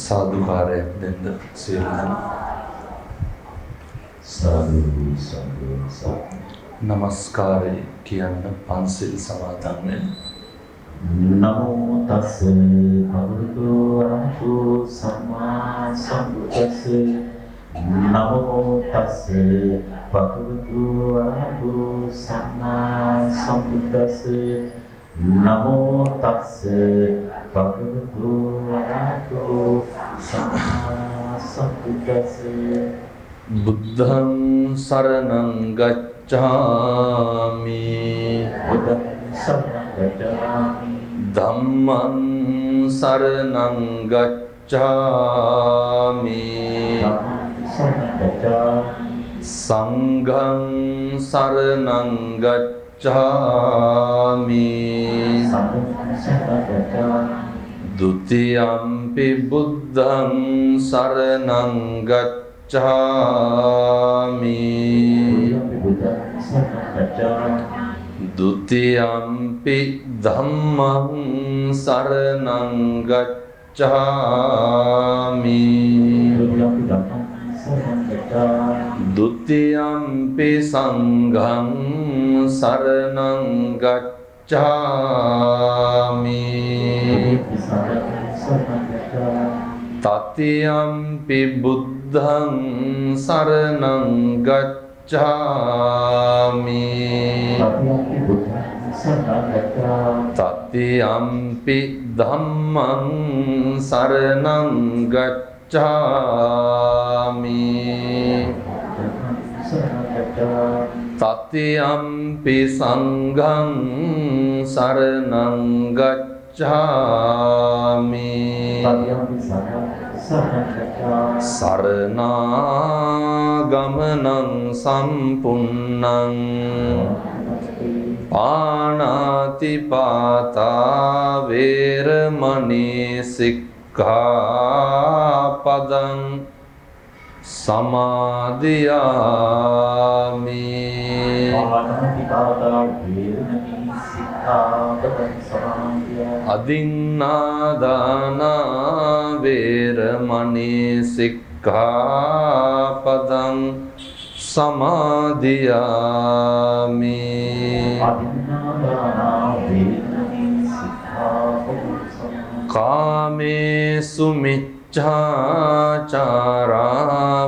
සාදුකාරයක් දෙන්න සියලු සාදු සාදු සාදු නමස්කාරය කියන්න පන්සිල් සමාදන් වෙන්න. නමෝ තස්ස භගවතු වරහතු සම්මා සම්බුද්දස්ස නමෝ තස්ස භගවතු වරහතු සම්මා සම්බුද්දස්ස නමෝ තස්ස භගවතු වරහතු සම්මා සම්බුද්දස්ස බුද්ධං සරණං ගච්ඡාමි බුද්ධං සරණං ගච්ඡාමි ධම්මං සරණං ගච්ඡාමි සංඝං සරණං ගච්ඡාමි ဒုတိယံ පි බුද්ධං සරණං ගච්ඡාමි ဒုတိယံ පි ධම්මං සරණං ගච්ඡාමි ဒုတိယံ පි සංඝං සරණං ගච්ඡාමි တတိယံ පි බුද්ධං සරණං ගච්ඡාමි တတိယံ පි ධම්මං සරණං ගච්ඡාමි တတိယံ පි සංඝං සරණං ගච්ඡාමි สรณา ගමනං සම්පුන්නං පාණාති පාතා වේරමණී සික්ඛාපදං සමාදියාමි අදින්නාදානා වේරමණී සික්ඛාපදං සමාදියාමි කාමේසු මිච්ඡාචාරා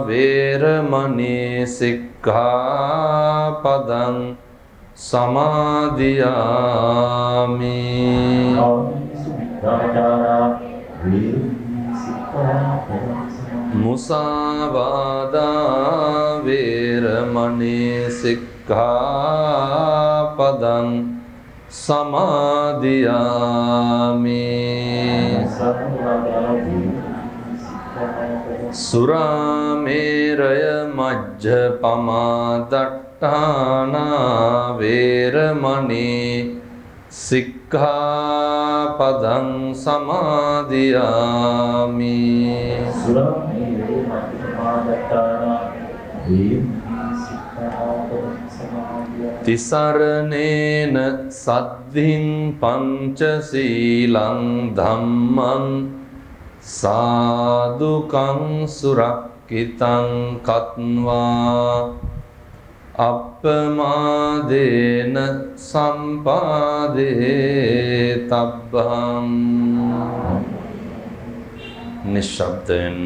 වේරමණී සික්ඛාපදං සමාදියාමි මුසාවාදා වේරමණී සික්ඛාපදං සමාදියාමි සුරාමේරය මජ්ජපමා දට්ඨානා වේරමණී සික්ඛාපදං සමාදියාමි සුරාමේරය මජ්ජපමා දට්ඨානා වේරමණී සික්ඛාපදං සමාදියාමි තිසරණේන සද්ධින් පංචශීලං ධම්මං සාදුකං සුරක්ඛිතං කତ୍වා අප්පමාදේන සම්පාදේ තබ්බං නිශ්ශබ්දයෙන්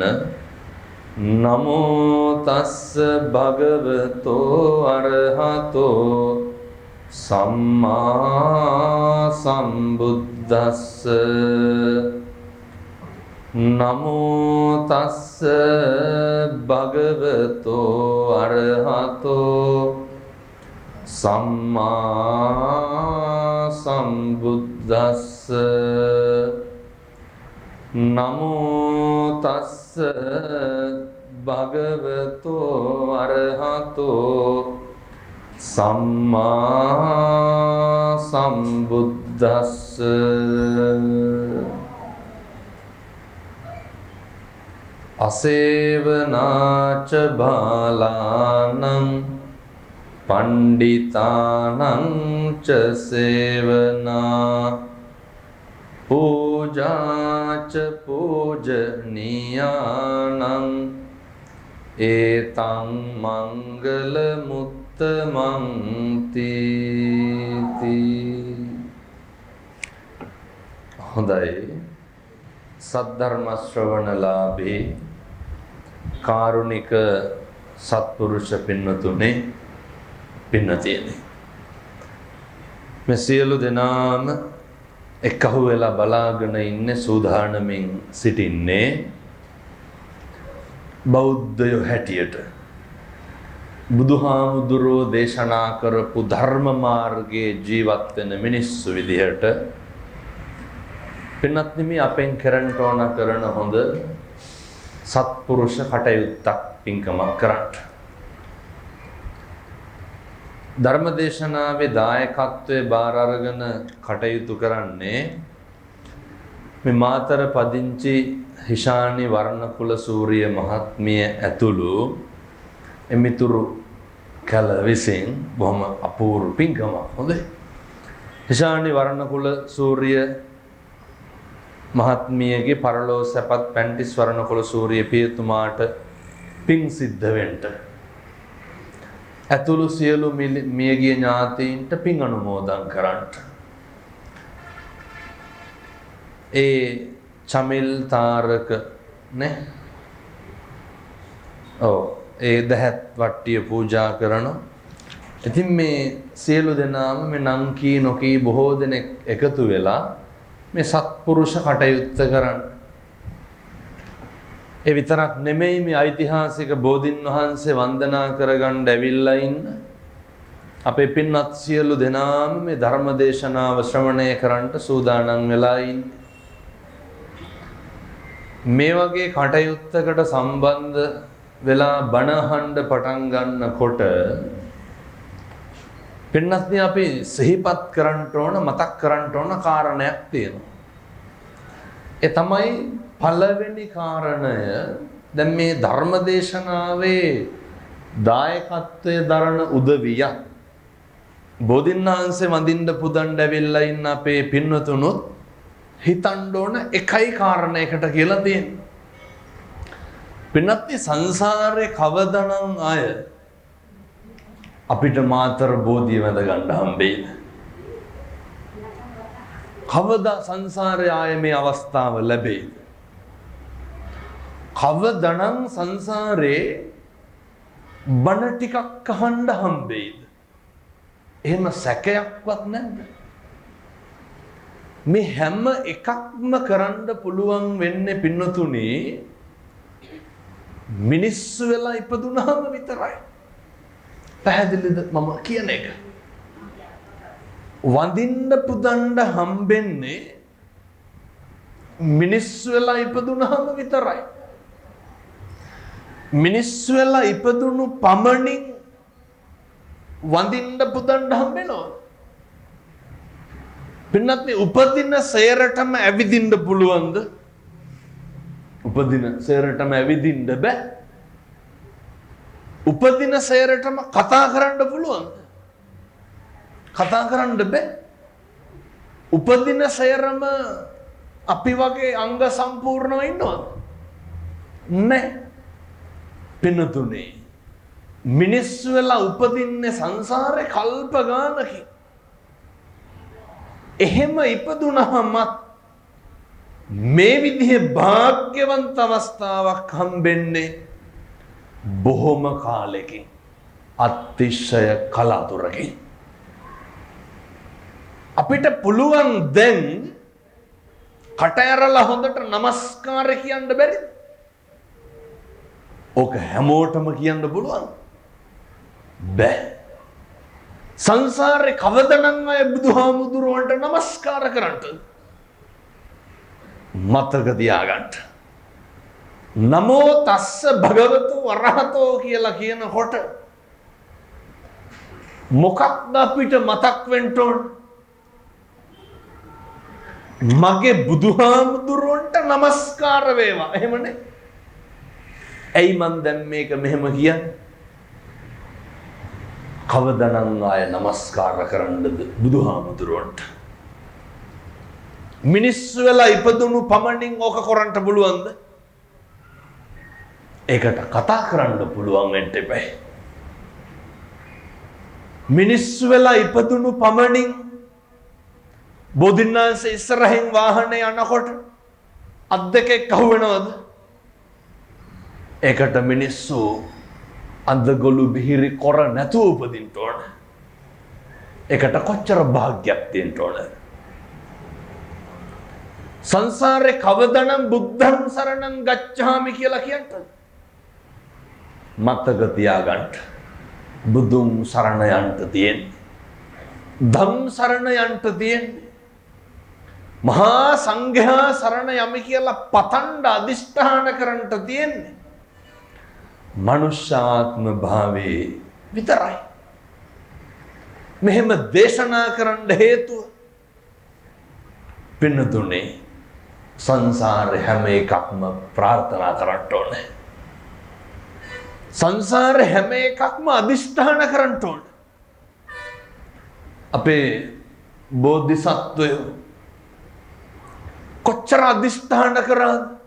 නමෝ තස්ස භගවතෝ අරහතෝ සම්මා සම්බුද්දස්ස නමෝ තස්ස භගවතෝ අරහතෝ සම්මා සම්බුද්දස්ස නමෝ තස්ස භගවතෝ අරහතෝ සම්මා සම්බුද්දස්ස අසේවනාච බාලානං පණ්ඩිතානං ච සේවනා පූජාච පූජනීයානං ඒතං මංගල මුත්තමං තීති. හොඳයි. සද්ධර්ම ශ්‍රවණලාභී කාරුණික සත්පුරුෂ පින්නතුනේ පින්නතියනේ, මේ සියලු දෙනාම එකහු වෙලා බලාගෙන ඉන්නේ, සූදානමින් සිටින්නේ බෞද්ධයෝ හැටියට බුදුහාමුදුරෝ දේශනා කරපු ධර්ම මාර්ගයේ ජීවත් වෙන මිනිස්සු විදිහට. පින්වත්නි, මේ අපෙන් කරන්න ඕන කරන හොඳ සත්පුරුෂ කටයුත්තක් පින්කමක් කරන්න. ධර්මදේශනාවේ දායකත්වයේ බාර අරගෙන කටයුතු කරන්නේ මේ මාතර පදිංචි හිෂානි වර්ණකුල සූරිය මහත්මිය ඇතුළු එමිතුරු කල විසින් බොහොම අපූර්ව පින්කමක්. හොඳයි. හිෂානි වර්ණකුල සූරිය මහත්මියගේ පරලෝ සැපත් පැන්ටිස් වර්ණකුල සූරිය පියතුමාට පින් සිද්ධ වෙන්න ඇතුළු සියලු මියගිය ඥාතීන්ට පින් අනුමෝදන් කරන්න. ඒ චමිල් තාරක නේ, ඒ දහත් වට්ටිය පූජා කරනවා. ඉතින් මේ සියලු දෙනාම මේ නම් කී නොකී බොහෝ දෙනෙක් එකතු වෙලා මේ සත්පුරුෂ කටයුත්ත කරන්න. ඒ විතරක් නෙමෙයි, මේ ඓතිහාසික බෝධින් වහන්සේ වන්දනා කරගන්න ඇවිල්ලා ඉන්න අපේ පින්වත් සියලු දෙනාම මේ ධර්ම දේශනාව ශ්‍රවණය කරන්නට සූදානම් වෙලා ඉන්නේ. මේ වගේ කටයුත්තකට සම්බන්ධ වෙලා බණ අහන්න පටන් ගන්නකොට පින්වත්නි, අපි සිහිපත් කරන්න ඕන, මතක් කරන්න ඕන කාරණයක් තියෙනවා. ඒ තමයි පළවෙනි කාරණය. දැන් මේ ධර්ම දේශනාවේ දායකත්වයේ දරන උදවිය බෝධින් වහන්සේ වඳින්න පුදන්න ඇවිල්ලා ඉන්න අපේ පින්වතුනුත් හිතන්න ඕන එකයි කාරණයකට කියලා තියෙනවා. පින්වත්නි, සංසාරේ කවදානම් අය අපිට මාතර බෝධිය වැඳ ගන්න හම්බෙයිද? කවදා සංසාරේ ආයේ මේ අවස්ථාව ලැබෙයිද? කවදානම් සංසාරේ බණ ටිකක් අහන්න හම්බෙයිද? එහෙම සැකයක්වත් නැද්ද? මේ හැම එකක්ම කරන්න පුළුවන් වෙන්නේ පින්නතුනි මිනිස්සු වෙලා ඉපදුනහම විතරයි. පැහැදිලිද මම කියන එක? වඳින්න පුදන්න හම්බෙන්නේ මිනිස්සු වෙලා ඉපදුනහම විතරයි. මිනිස්සු වෙලා ඉපදුණු පමණින් වඳින්න පුදන්න හම්බෙනවා. පින්නත්නි, උපදින සේරටම ඇවිදින්න පුළුවන්ද? උපදින සේරටම ඇවිදින්න බෑ. උපදින සේරටම කතා කරන්න පුළුවන්ද? කතා කරන්න බෑ. උපදින සේරම අපි වගේ අංග සම්පූර්ණව ඉන්නවද? නැහැ. පින්නතුනේ, මිනිස්සු වෙලා උපදින්නේ සංසාරේ කල්ප ගානකින්. එහෙම ඉපදුනහම මේ විදිහේ වාග්යවන්ත අවස්ථාවක් හම්බෙන්නේ බොහොම කාලෙකින්, අතිශය කලාතුරකින්. අපිට පුළුවන් දැන් කට ඇරලා හොඳට නමස්කාර කියන්න බැරිද? ඕක හැමෝටම කියන්න පුළුවන් බෑ. සංසාරේ කවදානම් අය බුදුහාමුදුරුවන්ට නමස්කාර කරන්නද? මතක තියාගන්න. නමෝ තස්ස භගවතු වරහතෝ කියලා කියනකොට මොකක්ද අපිට මතක් වෙන්න ඕන? මගේ බුදුහාමුදුරුවන්ට නමස්කාර වේවා. එහෙමනේ. ඇයි මන් දැන් මේක මෙහෙම කියන්නේ? කවදානම් ආය නමස්කාර කරන්නද බුදුහාමුදුරුවන්ට? මිනිස්සු වෙලා ඉපදුණු පමණින් ඕක කරන්න පුළුවන්ද? ඒකට කතා කරන්න පුළුවන් වෙන්න එපා. මිනිස්සු වෙලා ඉපදුණු පමණින් බෝධින්නාංශ ඉස්සරහින් වාහනේ යනකොට අත් දෙකක් අහුවෙනවද? ඒකට මිනිස්සු අඳගොළු බිහිරි කොර නැතුව උපදින්න ඕන. ඒකට කොච්චර භාග්යක් තියෙන්න ඕන. සංසාරේ කවදනම් බුද්ධං සරණං ගච්ඡාමි කියලා කියන්ට මතක තියාගන්න. බුදුන් සරණ යන්න තියෙන්නේ. ධම් සරණ යන්න තියෙන්නේ. මහා සංඝයා සරණ යමි කියලා පතණ්ඩ අදිෂ්ඨාන කරන්න තියෙන්නේ. මනුෂ්‍යාත්ම භාවයේ විතරයි. මෙහෙම දේශනා කරන්න හේතුව පින්නතුනේ සංසාරේ හැම එකක්ම ප්‍රාර්ථනා කරන්න ඕනේ. සංසාරේ හැම එකක්ම අදිෂ්ඨාන කරන්න ඕනේ. අපේ බෝධිසත්වයෝ කොච්චර අදිෂ්ඨාන කරාද?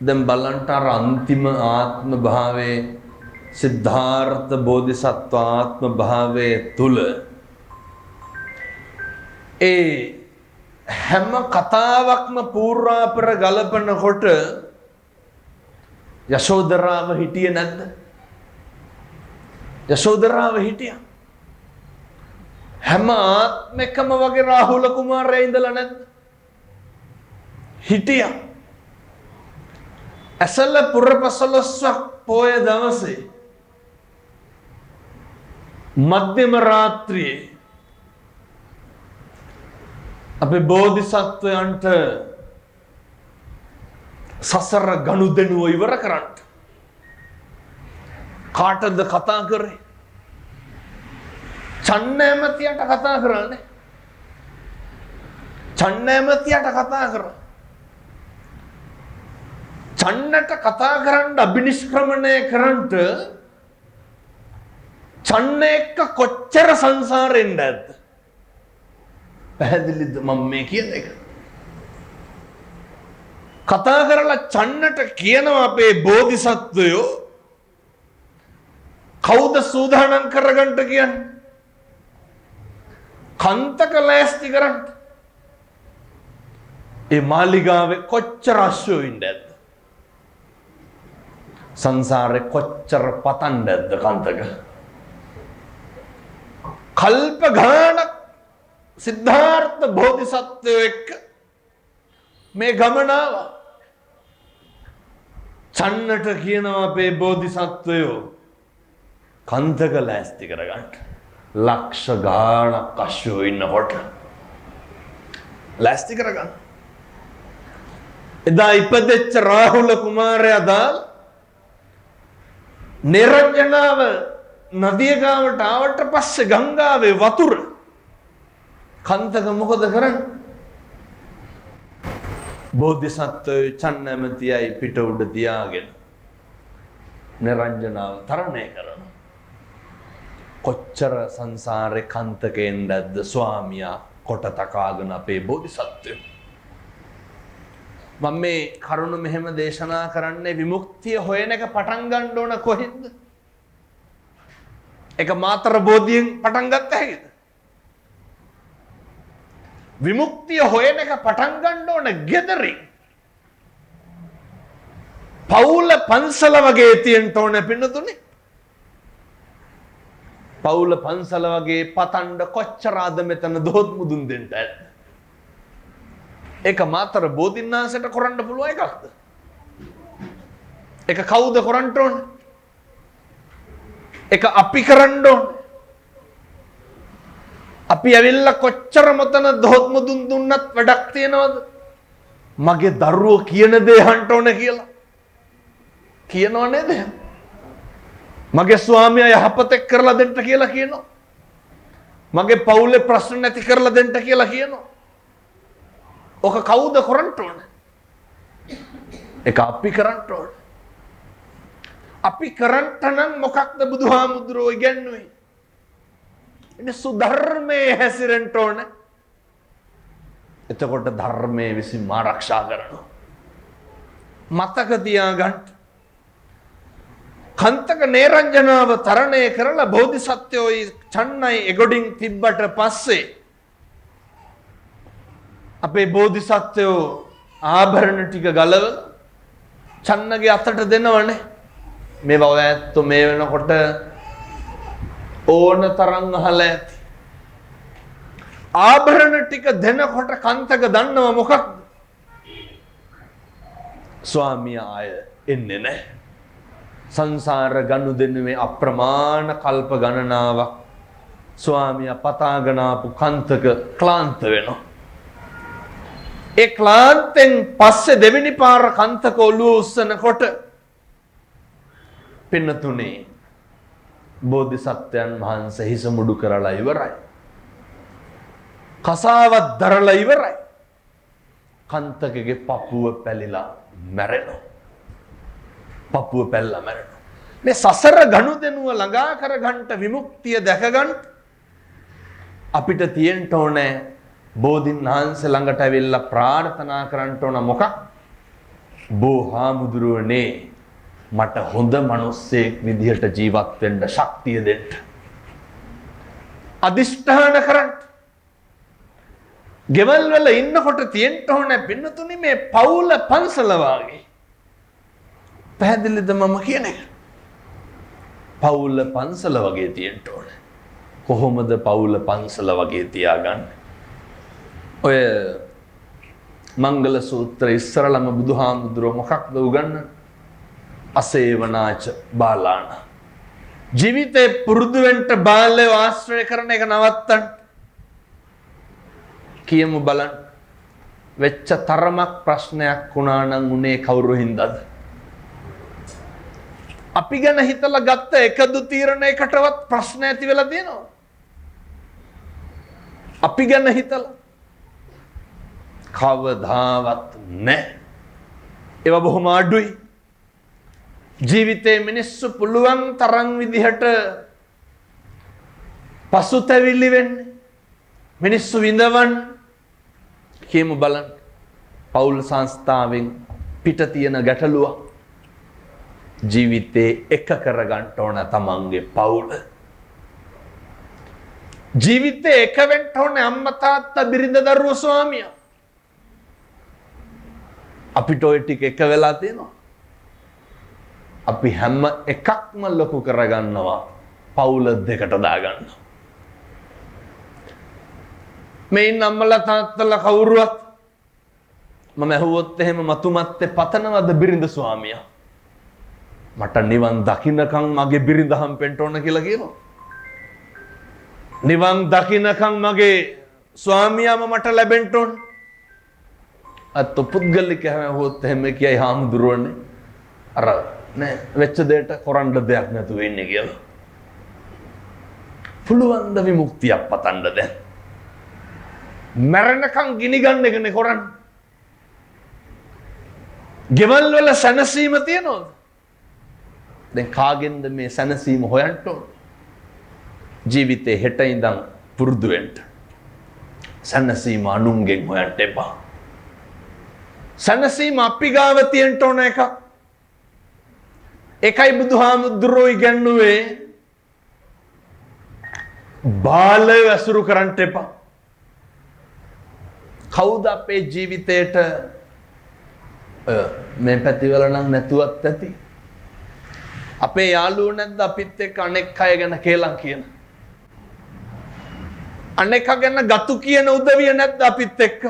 දැන් බලන්න අර අන්තිම ආත්ම භාවයේ සිද්ධාර්ථ බෝධිසත්ව ආත්ම භාවයේ තුල ඒ හැම කතාවක්ම පූර්වාපර ගලපනකොට යශෝදරාව හිටියේ නැද්ද? යශෝදරාව හිටියා. හැම ආත්මෙකම වගේ රාහුල කුමාරයා ඉඳලා නැද්ද? හිටියා. ඇසල පුරපසළොස්වක් පෝය දවසේ මධ්‍යම රාත්‍රියේ අපේ බෝධිසත්වයන්ට සසර ගනුදෙනුව ඉවර කරන්න කාටද කතා කරේ? චන්නෑමතියට කතා කරන්නේ. චන්නෑමතියට කතා කරා. චන්නට කතා කරන්න අභිනිෂ්ක්‍රමණය කරන්නට චන්න එක්ක කොච්චර සංසාරෙන් නැද්ද? පැහැදිලිද මම මේ කියන එක? කතා කරලා චන්නට කියනවා අපේ බෝධිසත්වයෝ කවුද සූදානම් කරගන්න කියන්නේ? කන්තක ලෑස්ති කරන්න. ඒ මාලිගාවේ කොච්චර අශ්වයෝ ඉන්නේද? සංසාරේ කොච්චර පතන්නද කන්තක? කල්ප ගානක් සිද්ධාර්ථ බෝධිසත්වයෝ එක්ක මේ ගමන ආවා. චන්නට කියනවා අපේ බෝධිසත්වයෝ කන්තක ලෑස්ති කරගන්න. ලක්ෂ ගානක් අශ්වයෝ ඉන්නකොට ලෑස්ති කරගන්න. එදා ඉපදෙච්ච රාහුල කුමාරයා දාල් නිරංජනාව නදිය ගාවට ආවට පස්සේ ගංගාවේ වතුර කන්තක මොකද කරන්නේ? බෝධිසත්වයෝ චන්නමතියයි පිට උඩ තියාගෙන නිරංජනාව තරණය කරනවා. කොච්චර සංසාරේ කන්තකෙන් දැද්ද ස්වාමියා කොට තකාගෙන අපේ බෝධිසත්වයෝ. මම මේ කරුණ මෙහෙම දේශනා කරන්නේ විමුක්තිය හොයන එක පටන් ගන්න ඕන කොහෙන්ද? ඒක මාතර බෝධියෙන් පටන් ගත්ත හැකිද? විමුක්තිය හොයන එක පටන් ගන්න ඕන ගෙදරින්. පවුල පන්සල වගේ තියෙන්න ඕන පින්නතුනේ. පවුල පන්සල වගේ පතණ්ඩ කොච්චර ආද මෙතන දොහොත් මුදුන් දෙන්න ඇද්ද? ඒක මාතර බෝධින්නාසයට කරන්න පුළුවන් එකක්ද? ඒක කවුද කරන්න ඕන? ඒක අපි කරන්න ඕන. අපි ඇවිල්ලා කොච්චර මොතන දොහොත් මුදුන් දුන්නත් වැඩක් තියනවද? මගේ දරුවෝ කියන දේ අහන්න ඕන කියලා. කියනව නේද? මගේ ස්වාමියා යහපතක් කරලා දෙන්න කියලා කියනවා. මගේ පවුලේ ප්‍රශ්න නැති කරලා දෙන්න කියලා කියනවා. ඔක කවුද කරන්න ඕන? ඒක අපි කරන්න ඕන. අපි කරන්න නම් මොකක්ද බුදුහාමුදුරුවෝ ඉගැන්වුවේ? ඉතින් සුධර්මයේ හැසිරෙන්න ඕන. එතකොට ධර්මයේ විසින් මා ආරක්ෂා කරනවා. මතක තියාගන්න. කන්තක නේරංජනාව තරණය කරලා බෝධිසත්වෝයි චන්නයි එගොඩින් තිබ්බට පස්සේ අපේ බෝධිසත්වෝ ආභරණ ටික ගලවලා චන්නගේ අතට දෙනවනේ. මේවා ඔය ඇත්තෝ මේ වෙනකොට ඕන තරම් අහලා ඇති. ආභරණ ටික දෙනකොට කන්තක දන්නව මොකක්ද? ස්වාමියා ආය එන්නේ නැහැ. සංසාර ගනුදෙනුවේ අප්‍රමාණ කල්ප ගණනාවක් ස්වාමියා පතාගෙන ආපු කන්තක ක්ලාන්ත වෙනවා. ඒ ක්ලාන්තෙන් පස්සේ දෙවෙනි පාර කන්තක ඔළුව උස්සනකොට පින්නතුනේ බෝධිසත්වයන් වහන්සේ හිස මුඩු කරලා ඉවරයි. කසාවත් දරලා ඉවරයි. කන්තකගේ පපුව පැලිලා මැරෙනවා. පපුව පැල්ලා මැරෙනවා. මේ සසර ගනුදෙනුව ළඟා කරගන්න විමුක්තිය දැකගන්න අපිට තියෙන්න ඕනේ බෝධින් වහන්සේ ළඟට ඇවිල්ලා ප්‍රාර්ථනා කරන්න ඕන මොකක්? බෝහාමුදුරුවනේ මට හොඳ මිනිස්සෙක් විදිහට ජීවත් වෙන්න ශක්තිය දෙන්න. අදිෂ්ඨාන කරන්න. ගෙවල් වල ඉන්නකොට තියෙන්න ඕනේ පින්නතුනි මේ පවුල පන්සල වාගේ. පැහැදිලිද මම කියන එක? පවුල පන්සල වගේ තියෙන්න ඕනේ. කොහොමද පවුල පන්සල වගේ තියාගන්නේ? ඔය මංගල සූත්‍ර ඉස්සරළම බුදුහාමුදුරුවෝ මොකක්ද උගන්වන්නේ? අසේවනාච බාලාණ. ජීවිතේ පුරුදු වෙන්න බාලය ආශ්‍රය කරන එක නවත්තන්න. කියමු බලන්න. වෙච්ච තරමක් ප්‍රශ්නයක් වුණා නම් උනේ කවුරු හින්දාද? අපි ගැන හිතලා ගත්ත එකදු තීරණයකටවත් ප්‍රශ්න ඇති වෙලා තියෙනවා. අපි ගැන හිතලා කවදාවත් නැහැ. ඒවා බොහොම අඩුයි. ජීවිතේ මිනිස්සු පුළුවන් තරම් විදිහට පසුතැවිලි වෙන්නේ. මිනිස්සු විඳවන්න. කියමු බලන්න. පෞල් සංස්ථාවෙන් පිට තියෙන ගැටලුව ජීවිතේ එක කරගන්න ඕන තමන්ගේ පවුල. ජීවිතේ එක වෙන්න ඕනේ අම්මා තාත්තා බිරිඳ දරුවෝ ස්වාමියා. අපිට ඔය ටික එක වෙලා තියෙනවා. අපි හැම එකක්ම ලොකු කරගන්නවා පවුල දෙකට දාගන්නවා. මේ ඉන්න අම්මලා තාත්තලා කවුරුවත් මම ඇහුවොත් එහෙම මතුමත්තේ පතනවද බිරිඳ ස්වාමියා? මට නිවන් දකින්නකම් මගේ බිරිඳ හම්බෙන්න ඕන කියලා කියනවා. නිවන් දකින්නකම් මගේ ස්වාමියාම මට ලැබෙන්න ඕන. අත් පුද්ගලික හැමෝත් එහෙම කියයි හාමුදුරුවනේ. අර නෑ වෙච්ච දෙයට කරන්න දෙයක් නැතුව ඉන්නේ කියලා. පුළුවන් ද විමුක්තියක් පතන්න දැන්. මරණකම් ගිනි ගන්න එකනේ කරන්නේ. ගෙවල් වල සැනසීම තියනවද? දැන් කාගෙන්ද මේ සැනසීම හොයන්න ඕන? ජීවිතේ හෙට ඉඳන් පුරුදු වෙන්න. සැනසීම අනුන්ගෙන් හොයන්න එපා. සැනසීම අපි ගාව තියෙන්න ඕන එකක්. එකයි බුදුහාමුදුරුවෝ ඉගැන්නුවේ බාලය ඇසුරු කරන්න එපා. කවුද අපේ ජීවිතේට මේ පැතිවල නම් නැතුවත් ඇති. අපේ යාළුවෝ නැද්ද අපිත් එක්ක අනෙක් අය ගැන කේලම් කියන? අනෙක් අය ගැන ගතු කියන උදවිය නැද්ද අපිත් එක්ක?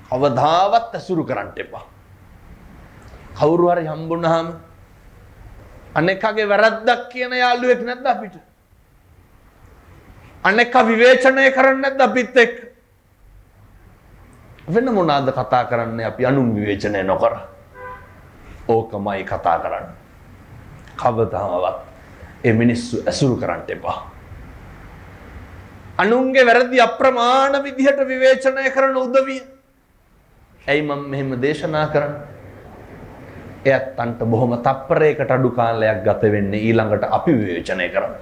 කවදාවත් ඇසුරු කරන්න එපා. කවුරු හරි හම්බුනහම අනෙක් අයගේ වැරද්දක් කියන යාළුවෙක් නැද්ද අපිට? අනෙක් අය විවේචනය කරන්නේ නැද්ද අපිත් එක්ක? වෙන මොනවාද කතා කරන්නේ අපි අනුන් විවේචනය නොකර? ඕකමයි කතා කරන්නේ. කවදාවත් ඒ මිනිස්සු ඇසුරු කරන්න එපා. අනුන්ගේ වැරදි අප්‍රමාණ විදිහට විවේචනය කරන උදවිය. ඇයි මම මෙහෙම දේශනා කරන්නේ? එයත් අන්ට බොහොම තප්පරයකට අඩු කාලයක් ගත වෙන්නේ ඊළඟට අපි විවේචනය කරන්න.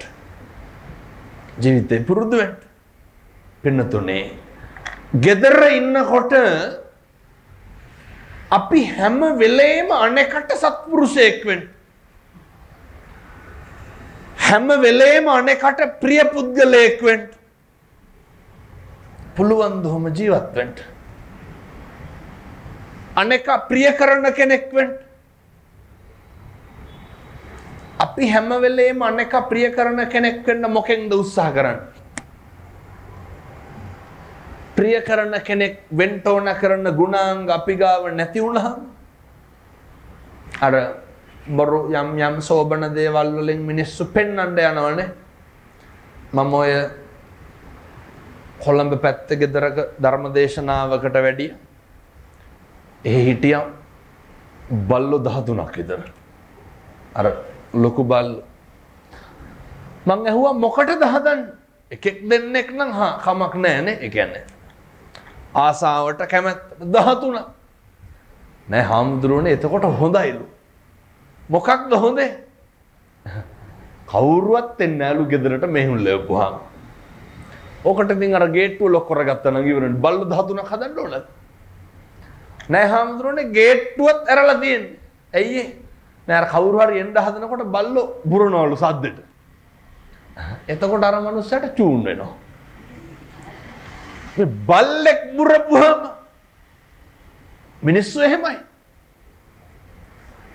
ජීවිතේ පුරුදු වෙන්න. පින්නතුනේ gedara innakota අපි හැම වෙලේම අනෙකට සත්පුරුෂයෙක් වෙන්න. හැම වෙලේම අනෙකට ප්‍රිය පුද්ගලයෙක් වෙන්න. පුළුවන් දොම ජීවත් වෙන්න. අනෙක ප්‍රිය කරන කෙනෙක් වෙන්න. අපි හැම වෙලේම අනෙක ප්‍රිය කරන කෙනෙක් වෙන්න මොකෙන්ද උත්සාහ කරන්නේ? ප්‍රිය කරන කෙනෙක් වෙන්න ඕන කරන ගුණාංග අපි ගාව නැති වුණාම අර බොරු යම් සෝබන දේවල් වලින් මිනිස්සු පෙන්වන්න යනවනේ. මම ඔය කොළඹ පැත්තේ ගෙදරක ධර්මදේශනාවකට වැඩිය. එහි හිටියා බල්ලෝ 13ක් විතර. අර ලොකු බල්ලෝ. මං ඇහුවා මොකටද හදන්නේ? එකෙක් දෙන්නෙක් නම් කමක් නැහැනේ. ඒ කියන්නේ ආසාවට කැමැත්ත 13. නෑ හාමුදුරුවනේ එතකොට හොඳයිලු. මොකක්ද හොඳේ? කවුරුවත් එන්නේ නැලු ගෙදරට මෙහෙම ලැබුවාම. ඔකට ඉතින් අර ගේට්ටුව ලොක් කරගත්තා නම් ඉවරනේ. බල්ලෝ 13ක් හදන්න ඕනද? නෑ හාමුදුරුවනේ ගේට්ටුවත් ඇරලා තියෙන්නේ. ඇයි ඒ? නෑ අර කවුරු හරි එන්න හදනකොට බල්ලෝ බුරනවලු සද්දෙට. එතකොට අර මනුස්සයාට චූන් වෙනවා. මේ බල්ලෙක් බුරපුවාම මිනිස්සු එහෙමයි.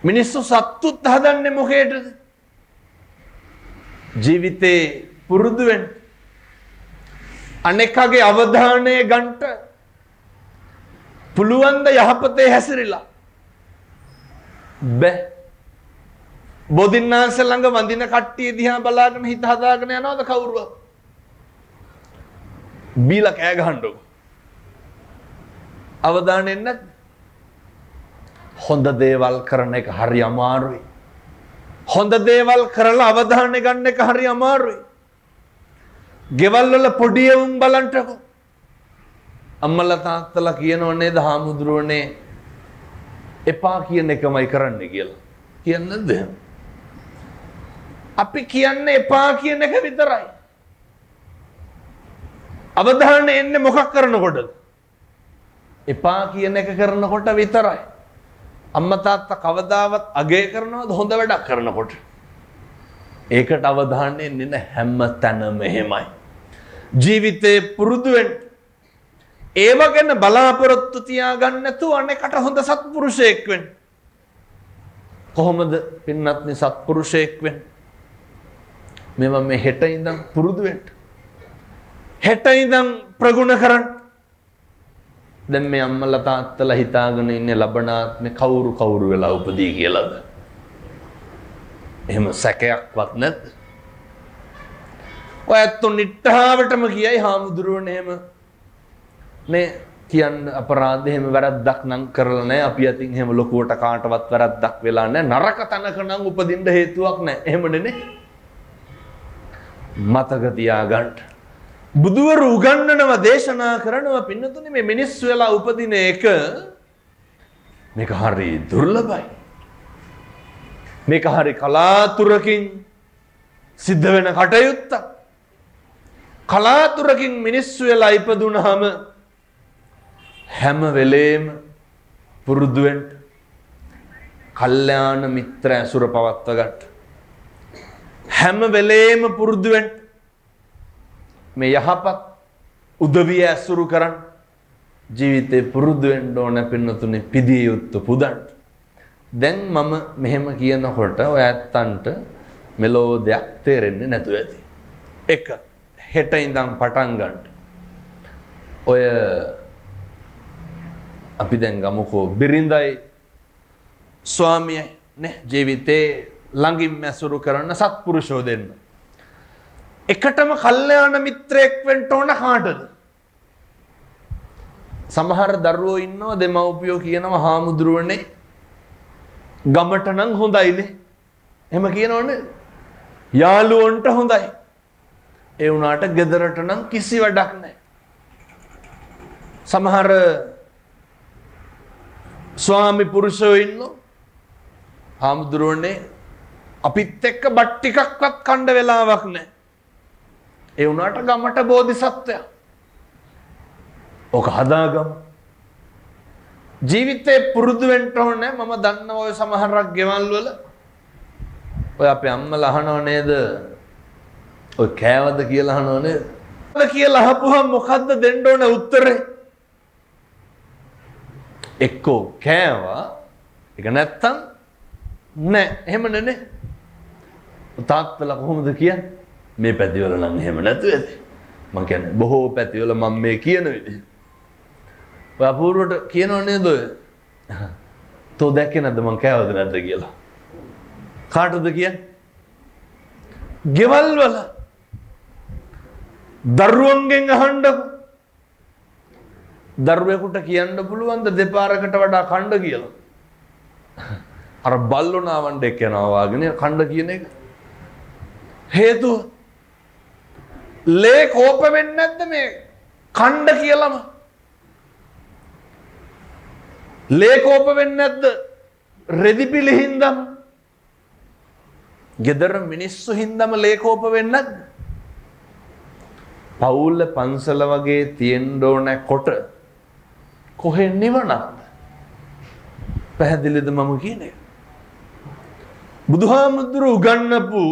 මිනිස්සු සත්තුත් හදන්නේ මොකේද? ජීවිතේ පුරුදු වෙන්න. අනෙක්ගේ අවධානය ගන්නට පුළුවන් ද යහපතේ හැසිරিলা. බෑ. බොදින්නාන්සේ ළඟ වඳින කට්ටිය දිහා බලාගෙන හිත හදාගෙන යනවද කවුරුවත්? බීලා කෑ ගහන්නකො. අවධානයෙන් නැත්. හොඳ දේවල් කරන එක හරි අමාරුයි. හොඳ දේවල් කරලා අවධානය ගන්න එක හරි අමාරුයි. ගෙවල් වල පොඩි උන් බලන්නකො. අම්මලා තාත්තලා කියනව නේද හාමුදුරුවනේ එපා කියන එකමයි කරන්නේ කියලා. කියන්නේ නැද්ද? අපි කියන්නේ එපා කියන එක විතරයි. අවධානය එන්නේ මොකක් කරනකොටද? එපා කියන එක කරනකොට විතරයි. අම්මා තාත්තා කවදාවත් අගය කරනවද හොඳ වැඩක් කරනකොට? ඒකට අවධානය එන්නේ නැහැ. හැම තැනම එහෙමයි. ජීවිතේ පුරුදු වෙන්න. ඒව ගැන බලාපොරොත්තු තියාගන්න නැතුව අනේකට හොඳ සත්පුරුෂයෙක් වෙන්න. කොහොමද පින්වත්නි සත්පුරුෂයෙක් වෙන්නේ? මේවා මේ හෙට ඉඳන් පුරුදු වෙන්න. හෙට ඉඳන් ප්‍රගුණ කරන්න. දැන් මේ අම්මලා තාත්තලා හිතාගෙන ඉන්නේ ලබනාත්මේ කවුරු වෙලා උපදී කියලාද? එහෙම සැකයක්වත් නැද්ද? ඔයත් නිට්ටාවටම කියයි හාමුදුරුවනේ එහෙම මේ කියන්න අපරාධ එහෙම වැරද්දක් නම් කරලා නැහැ. අපි අතින් එහෙම ලොකුවට කාටවත් වැරද්දක් වෙලා නැහැ. නරක තැනක නම් උපදින්න හේතුවක් නැහැ. එහෙමනේ නේ. මතක තියාගන්න. බුදුවරු උගන්වනවා දේශනා කරනවා පින්නතුනේ මේ මිනිස්සු වෙලා උපදින එක මේක හරි දුර්ලභයි. මේක හරි කලාතුරකින් සිද්ධ වෙන කටයුත්තක්. කලාතුරකින් මිනිස්සු වෙලා ඉපදුනහම හැම වෙලේම පුරුදු වෙන්න කල්යාණ මිත්‍ර ඇසුර පවත්වා ගන්න. හැම වෙලේම පුරුදු වෙන්න මේ යහපත් උදවිය ඇසුරු කරන්න. ජීවිතේ පුරුදු වෙන්න ඕන පින්නතුනේ පිදිය යුතු පුදන්න. දැන් මම මෙහෙම කියනකොට ඔය ඇත්තන්ට මෙලෝ දෙයක් තේරෙන්නේ නැතුව ඇති. එක හෙට ඉඳන් පටන් ගන්න. ඔය අපි දැන් ගමුකෝ බිරිඳයි ස්වාමියයි නේ ජීවිතේ ළඟින් ඇසුරු කරන සත්පුරුෂෝ දෙන්න. එකටම කල්යාණ මිත්‍රයෙක් වෙන්න ඕන කාටද? සමහර දරුවෝ ඉන්නවා දෙමව්පියෝ කියනවා හාමුදුරුවනේ ගමට නම් හොඳයිනේ. එහෙම කියනවනේ. යාළුවන්ට හොඳයි. ඒ වුණාට ගෙදරට නම් කිසි වැඩක් නැහැ. සමහර ස්වාමි පුරුෂයෝ ඉන්නෝ හාමුදුරුවනේ අපිත් එක්ක බත් ටිකක්වත් කන්න වෙලාවක් නැහැ. ඒ වුණාට ගමට බෝධිසත්වයා. ඕක හදාගමු. ජීවිතේ පුරුදු වෙන්න ඕනේ. මම දන්න ඔය සමහරක් ගෙවල් වල ඔය අපේ අම්මලා අහනව නේද? ඔය කෑවද කියලා අහනව නේද? කියලා අහපුවම මොකද්ද දෙන්න ඕන උත්තරේ? එක්කෝ කෑවා. ඒක නැත්තම් නෑ. එහෙම නෙනේ. තාත්තලා කොහොමද කියන්නේ? මේ පැතිවල නම් එහෙම නැතුව ඇති. මම කියන්නේ බොහෝ පැතිවල මම මේ කියන විදිහ. ඔය අපූර්වට කියනව නේද ඔය? තෝ දැක්කේ නැද්ද මං කෑවද නැද්ද කියලා? කාටද කියන්නේ? ගෙවල් වල දරුවන්ගෙන් අහන්නකො. දරුවෙකුට කියන්න පුළුවන්ද දෙපාරකට වඩා කණ්ඩ කියලා? අර බල්ලුණාවන්ට එක්කනවා වාගෙන කණ්ඩ කියන එක. හේතුව ලේ කෝප වෙන්නේ නැද්ද මේ කණ්ඩ කියලාම? ලේ කෝප වෙන්නේ නැද්ද රෙදිපිලි හින්දාම? ගෙදර මිනිස්සු හින්දාම ලේ කෝප වෙන්නේ නැද්ද? පවුල පන්සල වගේ තියෙන්න ඕන කොට කොහෙන් නිවනක්ද? පැහැදිලිද මම කියන්නේ? බුදුහාමුදුරු උගන්වපු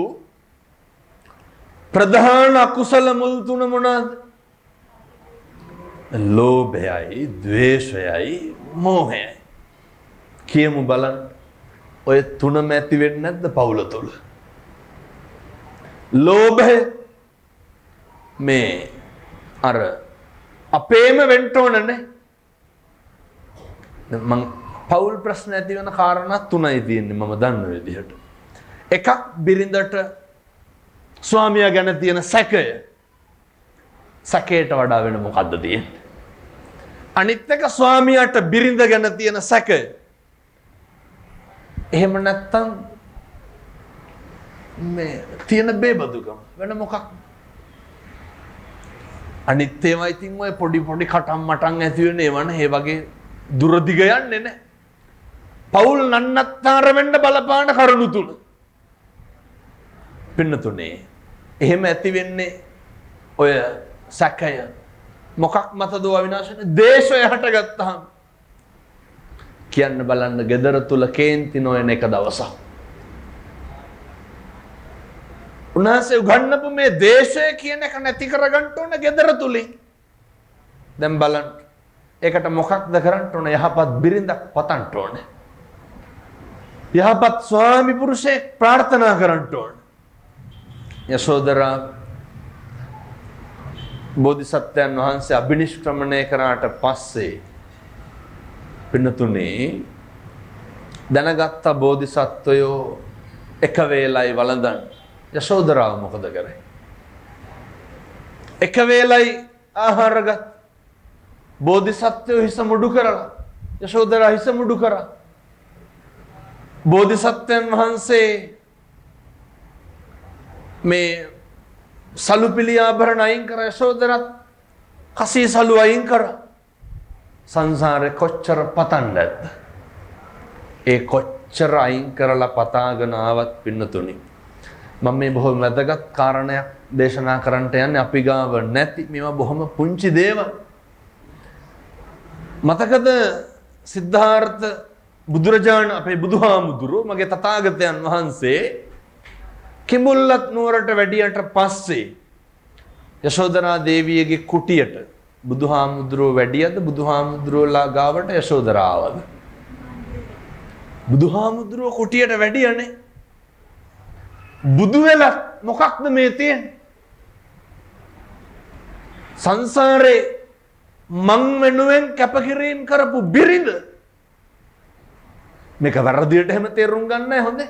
ප්‍රධාන අකුසල මුල් තුන මොනවාද? ලෝභයයි, ද්වේෂයයි, මෝහයයි. කියමු බලන්න. ඔය තුනම ඇති වෙන්නේ නැද්ද පවුල තුල? ලෝභය මේ අර අපේම වෙන්න ඕනනේ. මං පවුල් ප්‍රශ්න ඇති වෙන කාරණා තුනයි තියෙන්නේ මම දන්න විදිහට. එකක් බිරිඳට ස්වාමියා ගැන තියෙන සැකය. සැකයට වඩා වෙන මොකද්ද තියෙන්නේ? අනිත් එක ස්වාමියාට බිරිඳ ගැන තියෙන සැකය. එහෙම නැත්තම් මේ තියෙන බේබදුකම වෙන මොකක්? අනිත් ඒවා ඉතින් ඔය පොඩි පොඩි කටම් මටම් ඇති වෙන ඒවනේ ඒ වගේ දුරදිග යන්නේ නැහැ. පවුල් නන්නත්තර වෙන්න බලපාන කරුණු තුන. පින්නතුනේ එහෙම ඇති වෙන්නේ ඔය සැකය මොකක් මතද අවිනාශ වෙන්නේ? දේශය හටගත්තාම කියන්න බලන්න gedara තුල කේන්ති නොයන එක දවසක්. උන්වහන්සේ උගන්වපු මේ දේශය කියන එක නැති කරගන්න ඕන gedara තුලින්. දැන් බලන්න. ඒකට මොකක්ද කරන්න ඕන? යහපත් බිරිඳක් පතන්න ඕනේ. යහපත් ස්වාමි පුරුෂයෙක් ප්‍රාර්ථනා කරන්න ඕනේ. යශෝදරා බෝධිසත්වයන් වහන්සේ අභිනිෂ්ක්‍රමණය කරාට පස්සේ පින්නතුනේ දැනගත්ත බෝධිසත්වයෝ එක වේලයි වළඳන්. යශෝදරාව මොකද කරේ? එක වේලයි ආහාර ගත්. බෝධිසත්වයෝ හිස මුඩු කරලා යශෝදරා හිස මුඩු කරා. බෝධිසත්වයන් වහන්සේ මේ සලුපිලි ආභරණ අයින් කර යශෝදරත් කසී සලු අයින් කර. සංසාරේ කොච්චර පතන්නද? ඒ කොච්චර අයින් කරලා පතාගෙන ආවත් පින්නතුනි මම මේ බොහොම වැදගත් කාරණයක් දේශනා කරන්නට යන්නේ. අපි ගාව නැති මේවා බොහොම පුංචි දේවල්. මතකද සිද්ධාර්ථ බුදුරජාණන් අපේ බුදුහාමුදුරුවෝ මගේ තථාගතයන් වහන්සේ කිඹුල්ලත් නුවරට වැඩියට පස්සේ යශෝදරා දේවියගේ කුටියට බුදුහාමුදුරුවෝ වැඩියද බුදුහාමුදුරුවෝලා ගාවට යශෝදරාවද? බුදුහාමුදුරුවෝ කුටියට වැඩියනේ. බුදු වෙලත් මොකක්ද මේ තියෙන්නේ? සංසාරේ මං වෙනුවෙන් කැපකිරීම කරපු බිරිඳ. මේක වැරදියට එහෙම තේරුම් ගන්න නැහැ හොඳේ.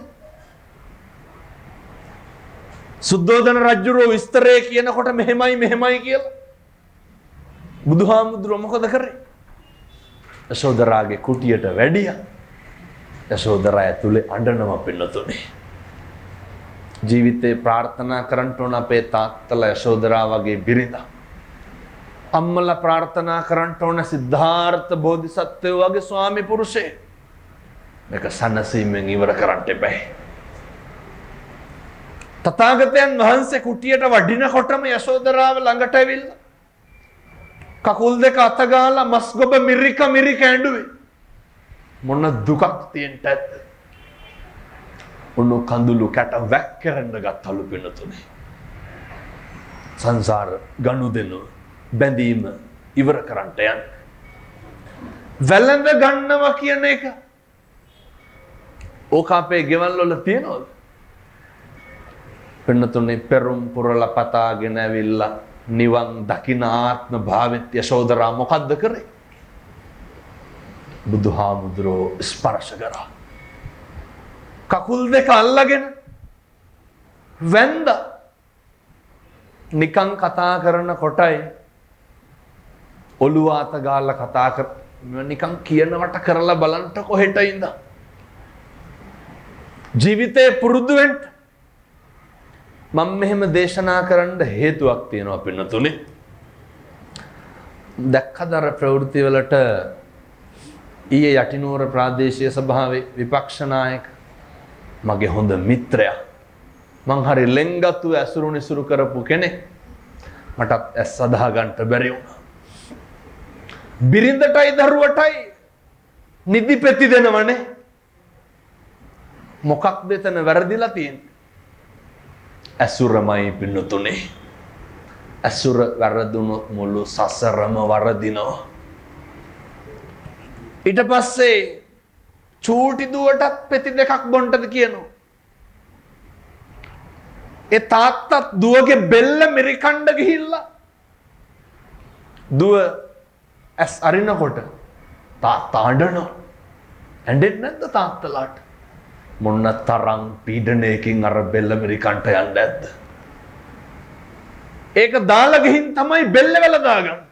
සුද්ධෝදන රජුරෝ විස්තරය කියනකොට මෙහෙමයි කියලා. බුදුහාමුදුරුවෝ මොකද කරේ? යශෝදරාගේ කුටියට වැඩියා. යශෝදරා ඇතුලේ අඬනවා පින්නතුනේ. ජීවිතේ ප්‍රාර්ථනා කරන්න ඕන අපේ තාත්තලා යශෝදරා වගේ බිරිඳ. අම්මලා ප්‍රාර්ථනා කරන්න ඕන සිද්ධාර්ථ බෝධිසත්වයෝ වගේ ස්වාමි පුරුෂයෙක්. මේක සනසීමෙන් ඉවර කරන්න එපා. තථාගතයන් වහන්සේ කුටියට වඩිනකොටම යශෝදරාව ළඟට ඇවිල්ලා කකුල් දෙක අත ගාලා මස් ගොබ මිරික ඇඬුවේ. මොන දුකක් තියෙන්නද? උණු කඳුළු කැට වැක් කරන්න ගත්තලු පින්නතුනේ. සංසාර ගනුදෙනු බැඳීම ඉවර කරන්නට යන්න. වැළඳ ගන්නවා කියන එක ඕක අපේ ගෙවල් වල තියනවද? පින්නතුනේ පෙරම් පුරලා පතාගෙන ඇවිල්ලා නිවන් දකින ආත්ම භාවිත යශෝදරා මොකද්ද කරේ? බුදුහාමුදුරෝ ස්පර්ශ කරා. කකුල් දෙක අල්ලගෙන වැන්ද නිකං කතා කරන කොටයි ඔළුව අත ගාලා කතා කර නිකං කියනවට කරලා බලන්න කොහෙට ඉඳ ජීවිතේ පුරුදු වෙන්න මම මෙහෙම දේශනා කරන්න හේතුවක් තියෙනවා පින්නතුනේ. දැක්කද අර ප්‍රවෘත්ති වලට ඊයේ යටිනුවර ප්‍රාදේශීය සභාවේ විපක්ෂ නායක මගේ හොඳ මිත්‍රයා මං හරි ලෙන්ගතු ඇසුරු නිසුරු කරපු කෙනෙක් මටත් ඇස් සදා ගන්නට බැරි වුණා. බිරිඳටයි දරුවටයි නිදි පෙති දෙනවනේ. මොකක්ද එතන වැරදිලා තියෙන්නේ? ඇසුරමයි පින්නතුනේ. ඇසුර වැරදුණු මුළු සසරම වරදිනවා. ඊට පස්සේ චූටි දුවටත් පෙති දෙකක් බොන්නද කියනවා. ඒ තාත්තත් දුවගේ බෙල්ල මිරිකණ්ඩ ගිහිල්ලා දුව ඇස් අරිනකොට තාත්තා අඬනවා. ඇඬෙන්නේ නැද්ද තාත්තලාට? මොන්න තරම් පීඩනයකින් අර බෙල්ල මිරිකණ්ඩ යන්නේ නැද්ද? ඒක දාලා ගිහින් තමයි බෙල්ල වල දාගන්නේ.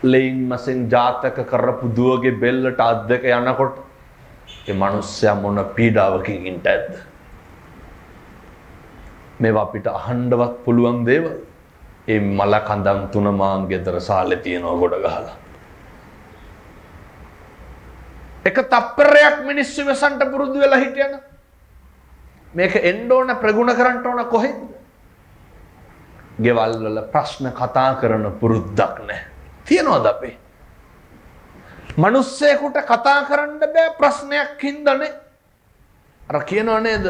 ලෙයින් මසෙන් ජාතක කරපු දුවගේ බෙල්ලට අත් දෙක යනකොට ඒ මිනිස්සයා මොන පීඩාවකින් ඉන්නද? මේවා අපිට අහන්නවත් පුළුවන් දේවල්. ඒ මල කඳන් තුන මාන් ගෙදර සාලේ තියනවා ගොඩ ගහලා. එක තප්පරයක් මිනිස්සු වෙසන්ට පුරුදු වෙලා හිටියන මේක එන්න ඕන ප්‍රගුණ කරන්න ඕන කොහෙද? ගෙවල් වල ප්‍රශ්න කතා කරන පුරුද්දක් නැහැ. තියනවද අපේ? මිනිස්සෙකුට කතා කරන්න බෑ ප්‍රශ්නයක් හින්දානේ. අර කියනව නේද?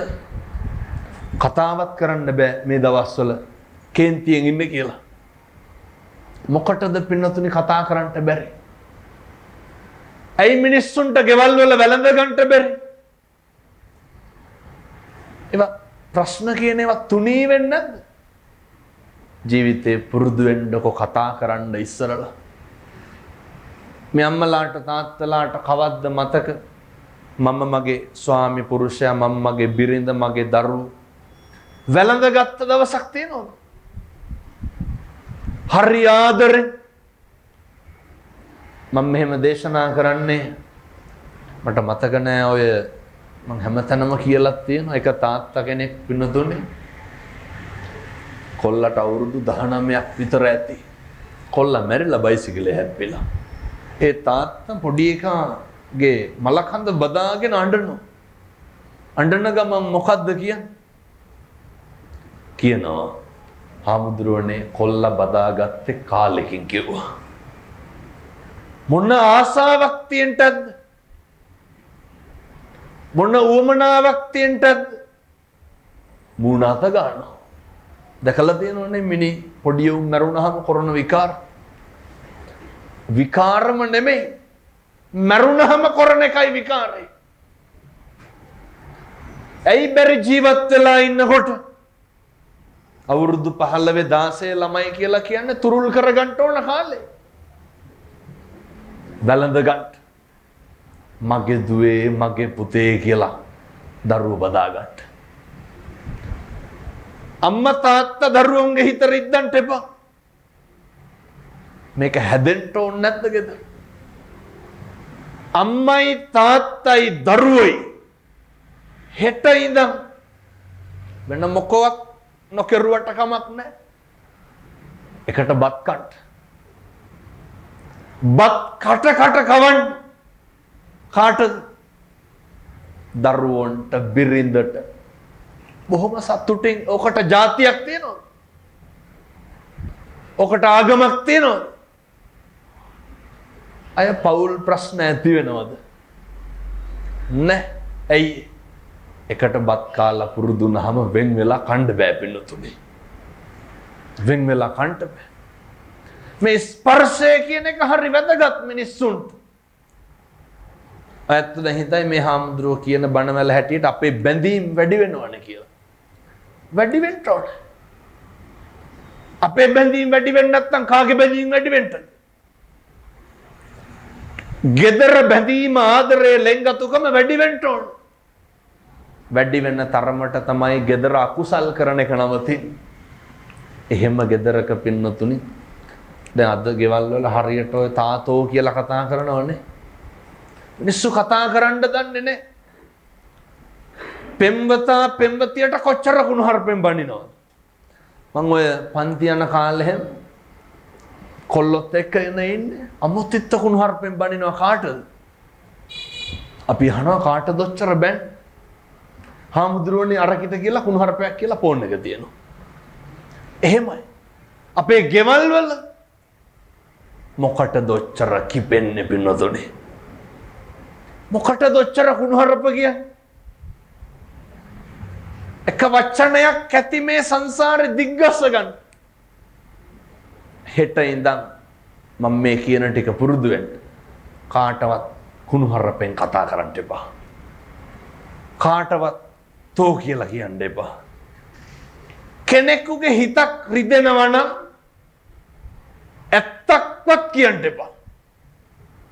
කතාවත් කරන්න බෑ මේ දවස්වල කේන්තියෙන් ඉන්නේ කියලා. මොකටද පින්නතුනි කතා කරන්න බැරි? ඇයි මිනිස්සුන්ට ගෙවල් වල වැළඳ ගන්නට බැරි? ඒවා ප්‍රශ්න කියන ඒවා තුනී වෙන්නේ නැද්ද? ජීවිතේ පුරුදු වෙන්නකො කතා කරන්න ඉස්සරලා. මේ අම්මලාට තාත්තලාට කවද්ද මතක මම මගේ ස්වාමි පුරුෂයා මම මගේ බිරිඳ මගේ දරුවෝ වැළඳ ගත්ත දවසක් තියෙනවද? හරි ආදරෙන් මම මෙහෙම දේශනා කරන්නේ මට මතක නෑ ඔය මම හැමතැනම කියලා තියෙනවා. එක තාත්තා කෙනෙක් පින්නතුනේ කොල්ලට අවුරුදු 19ක් විතර ඇති. කොල්ලා මැරිලා බයිසිකලේ හැප්පිලා. ඒ තාත්තා පොඩි එකාගේ මලකඳ බදාගෙන අඬනවා. අඬන ගමන් මොකද්ද කියන්නේ? කියනවා හාමුදුරුවනේ කොල්ලා බදාගත්තේ කාලෙකින් කිව්වා. මොන ආසාවක් තියෙන්නද? මොන උවමනාවක් තියෙන්නද? මූණාත ගන්නවා. දැකලා තියෙනවනේ මිනි පොඩි උන් මරුණාම කරන විකාර. විකාරම නෙමෙයි මරුණාම කරන එකයි විකාරයි. ඇයි බැරි ජීවත් වෙලා ඉන්නකොට අවුරුදු 15 16 ළමයි කියලා කියන්නේ තුරුල් කරගන්න ඕන කාලේ. වැළඳ ගන්න. මගේ දුවේ මගේ පුතේ කියලා දරුවෝ බදා ගන්න. අම්මා තාත්තා දරුවන්ගේ හිත රිද්දන්ට එපා. මේක හැදෙන්න ඕනේ නැද්ද ගෙදර? අම්මයි තාත්තයි දරුවෝයි හෙට ඉඳන් වෙන මොකවත් නොකරුවට කමක් නැහැ. එකට බත් කන්න. බත් කට කවන්න. කාටද? දරුවන්ට බිරිඳට. බොහොම සතුටින් ඔකට જાතියක් තියෙනවා. ඔකට ආගමක් තියෙනවද? අය පෞල් ප්‍රශ්න ඇති වෙනවද? නැහැ. ඇයි? එකට බත් කාලා පුරුදු වුණාම වෙන් වෙලා කන්න බෑ පින්නතුනේ. වෙන් වෙලා කන්න බෑ. මේ ස්පර්ශය කියන එක හරි වැදගත් මිනිස්සුන්ට. ඇත්ත දැන් හිතයි මේ හාමුදුරුවෝ කියන බණවල හැටියට අපේ බැඳීම් වැඩි වෙනවනේ කියලා. වැඩි වෙන්න ඕනේ. අපේ බැඳීම් වැඩි වෙන්නේ නැත්නම් කාගේ බැඳීම් වැඩි වෙන්නද? gedara බැඳීම ආදරය ලෙන්ගතුකම වැඩි වෙන්න ඕනේ. වැඩි වෙන තරමට තමයි gedara අකුසල් කරන එක නවතින්නේ. එහෙම gedarක පින්නතුනි දැන් අද ගෙවල් වල හරියට ඔය තාතෝ කියලා කතා කරනවනේ. මිනිස්සු කතා කරන්න දන්නේ නැහැ. පෙම්වතා පෙම්වතියට කොච්චර කුණුහරුපෙන් බනිනවද? මම ඔය පන්ති යන කාලේ කොල්ලොත් එක්ක ඉන්නේ අමුතිත්ත කුණුහරුපෙන් බනිනවා කාටද? අපි අහනවා කාටද ඔච්චර බැන්? හාමුදුරුවනේ අරකිට කියලා කුණුහරුපයක් කියලා ෆෝන් එක තියෙනවා. එහෙමයි. අපේ ගෙවල් වල මොකටද ඔච්චර කිපෙන්නේ පින්නතුනේ? මොකටද ඔච්චර කුණුහරුප කියන්නේ? එක වචනයක් ඇති මේ සංසාරේ දිග්ගස ගන්න. හෙට ඉඳන් මම මේ කියන ටික පුරුදු වෙන්න. කාටවත් කුණුහරුපෙන් කතා කරන්න එපා. කාටවත් තෝ කියලා කියන්න එපා. කෙනෙකුගේ හිතක් රිදෙනවා නම් ඇත්තක්වත් කියන්න එපා.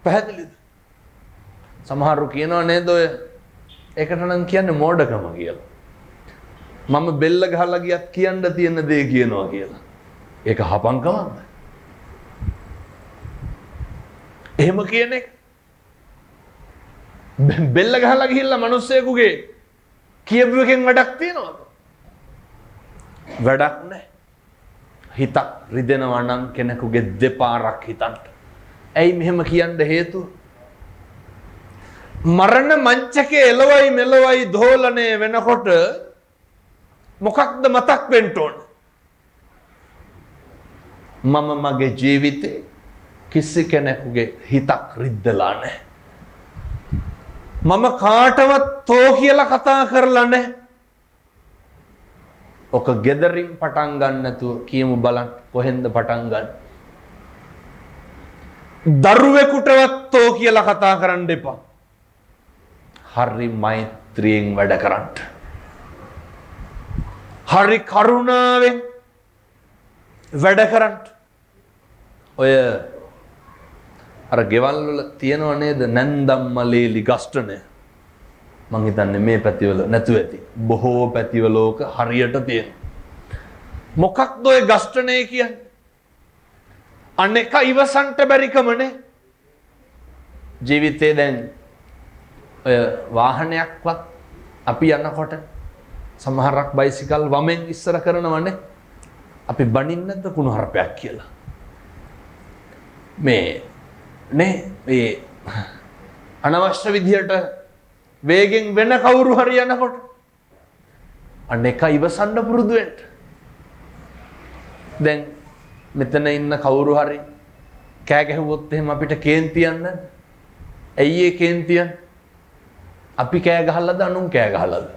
පැහැදිලිද? සමහරව කියනවා නේද ඔය ඒකට නම් කියන්නේ මෝඩකම කියලා. මම බෙල්ල ගහලා ගියත් කියන්න තියෙන දේ කියනවා කියලා. ඒක හපංකමක්ද? එහෙම කියන එක බෙල්ල ගහලා ගිහිල්ලා මිනිස්සෙකුගේ කියපු එකෙන් වැඩක් තියනවද? වැඩක් නැහැ. හිතක් රිදෙනවා නම් කෙනෙකුගේ දෙපාරක් හිතන්න. ඇයි මෙහෙම කියන්න හේතුව? මරණ මංචකේ එළවයි මෙලවයි දෝලණය වෙනකොට මොකක්ද මතක් වෙන්න ඕන? මම මගේ ජීවිතේ කිසි කෙනෙකුගේ හිතක් රිද්දලා නැහැ. මම කාටවත් තෝ කියලා කතා කරලා නැහැ. ඔක ගෙදරින් පටන් ගන්න නැතුව කියමු බලන්න කොහෙන්ද පටන් ගන්න? දරුවෙකුටවත් තෝ කියලා කතා කරන්න එපා. හරි මෛත්‍රියෙන් වැඩ කරන්න. හරි කරුණාවෙන් වැඩ කරන්න. ඔය අර ගෙවල් වල තියෙනව නේද නැන්දම්මලේලි ගස්ඨනය? මං හිතන්නේ මේ පැතිවල නැතුව ඇති. බොහෝ පැතිවල ඕක හරියට තියෙනවා. මොකක්ද ඔය ගස්ඨනය කියන්නේ? අනේක ඉවසන්ට බැරිකමනේ. ජීවිතේ දැන් ඔය වාහනයක්වත් අපි යනකොට සමහරක් බයිසිකල් වමෙන් ඉස්සර කරනවනේ. අපි බනින්නේ නැද්ද කුණුහරුපයක් කියලා? මේ අනවශ්‍ය විදියට වේගෙන් වෙන කවුරු හරි යනකොට අනේක ඉවසන්න පුරුදු වෙන්න. දැන් මෙතන ඉන්න කවුරු හරි කෑ ගැහුවොත් එහෙම අපිට කේන්ති යන්නේ. ඇයි ඒ කේන්තිය? අපි කෑ ගහලාද අනුන් කෑ ගහලාද?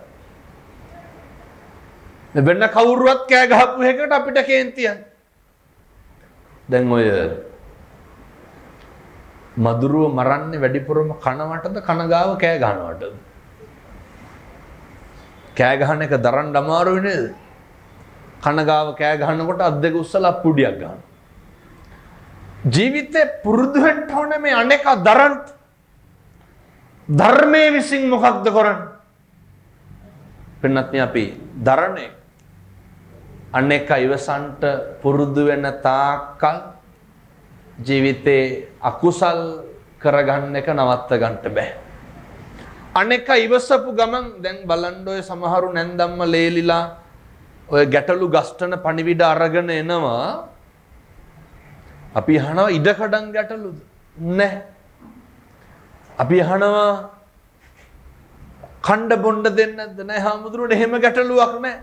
වෙන කවුරුවත් කෑ ගහපු එකකට අපිට කේන්ති යන්නේ. දැන් ඔය මදුරුව මරන්නේ වැඩිපුරම කනවටද කනගාව කෑ ගහනවටද? කෑ ගහන එක දරන්න අමාරුයි නේද? කනගාව කෑ ගහනකොට අත් දෙක උස්සලා පුඩියක් ගන්නවා. ජීවිතේ පුරුදු වෙන්න ඕනේ මේ අනේක දරන්න. ධර්මයේ විසින් මොකක්ද කරන්නේ? පින්නත් අපි දරන්නේ අනේක ඉවසන්ට පුරුදු වෙන තාක්කල් ජීවිතේ අකුසල් කරගන්න එක නවත්ත ගන්නට බෑ. අනේක ඉවසපු ගමන් දැන් බලන්න ඔය සමහරු නැන්දම්ම ලේලිලා ඔය ගැටලු ගස්ඨන පණිවිඩ අරගෙන එනවා. අපි අහනවා ඉඩකඩම් ගැටලුද? නැහැ. අපි අහනවා කණ්ඩ බොණ්ඩ දෙන්නේ නැද්ද? නැහැ හාමුදුරුවනේ එහෙම ගැටලුවක් නැහැ.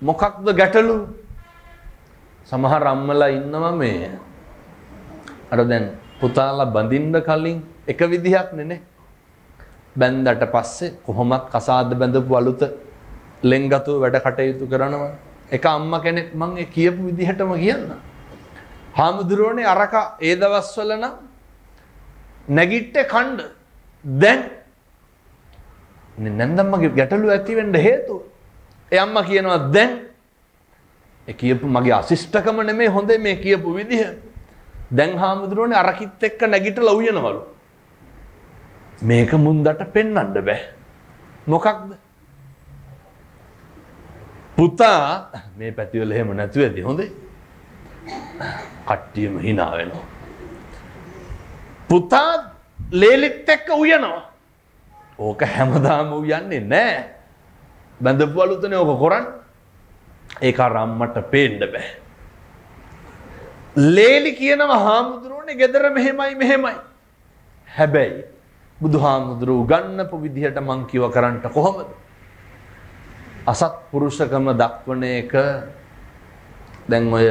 මොකක්ද ගැටලුව? සමහර අම්මලා ඉන්නවා මේ අර දැන් පුතාලා බඳින්න කලින් එක විදිහක් නේ. බැන්දට පස්සේ කොහොමත් කසාද බැඳපු අලුත ලෙන්ගතු වැඩ කටයුතු කරනවා. එක අම්මා කෙනෙක් මං ඒ කියපු විදිහටම කියන්න. හාමුදුරුවනේ අරක ඒ දවස්වල නම් නැගිට්ටේ කණ්ඩ දැන් නැන්දම්මගේ ගැටලුව ඇති වෙන්න හේතුව. ඒ අම්මා කියනවා දැන් ඒ කියපු මගේ අසිෂ්ඨකම නෙමෙයි හොඳේ මේ කියපු විදිහ. දැන් හාමුදුරුවනේ අරකිත් එක්ක නැගිටලා උයනවලු. මේක මුන්දට පෙන්වන්න බෑ. මොකක්ද? පුතා මේ පැතිවල එහෙම නැතුව ඇති හොඳේ. කට්ටියම hina වෙනවා. පුතා ලේලිත් එක්ක උයනවා. ඕක හැමදාම උයන්නේ නෑ. බඳපු අලුතනේ ඕක කරන්නේ. ඒක අරම්මට පේන්න බෑ. ලේලි කියනවා හාමුදුරුවනේ ගෙදර මෙහෙමයි. හැබැයි බුදුහාමුදුරුවෝ උගන්වපු විදිහට මං කිව්ව කරන්න කොහොමද? අසත්පුරුෂකම දක්වන එක දැන් ඔය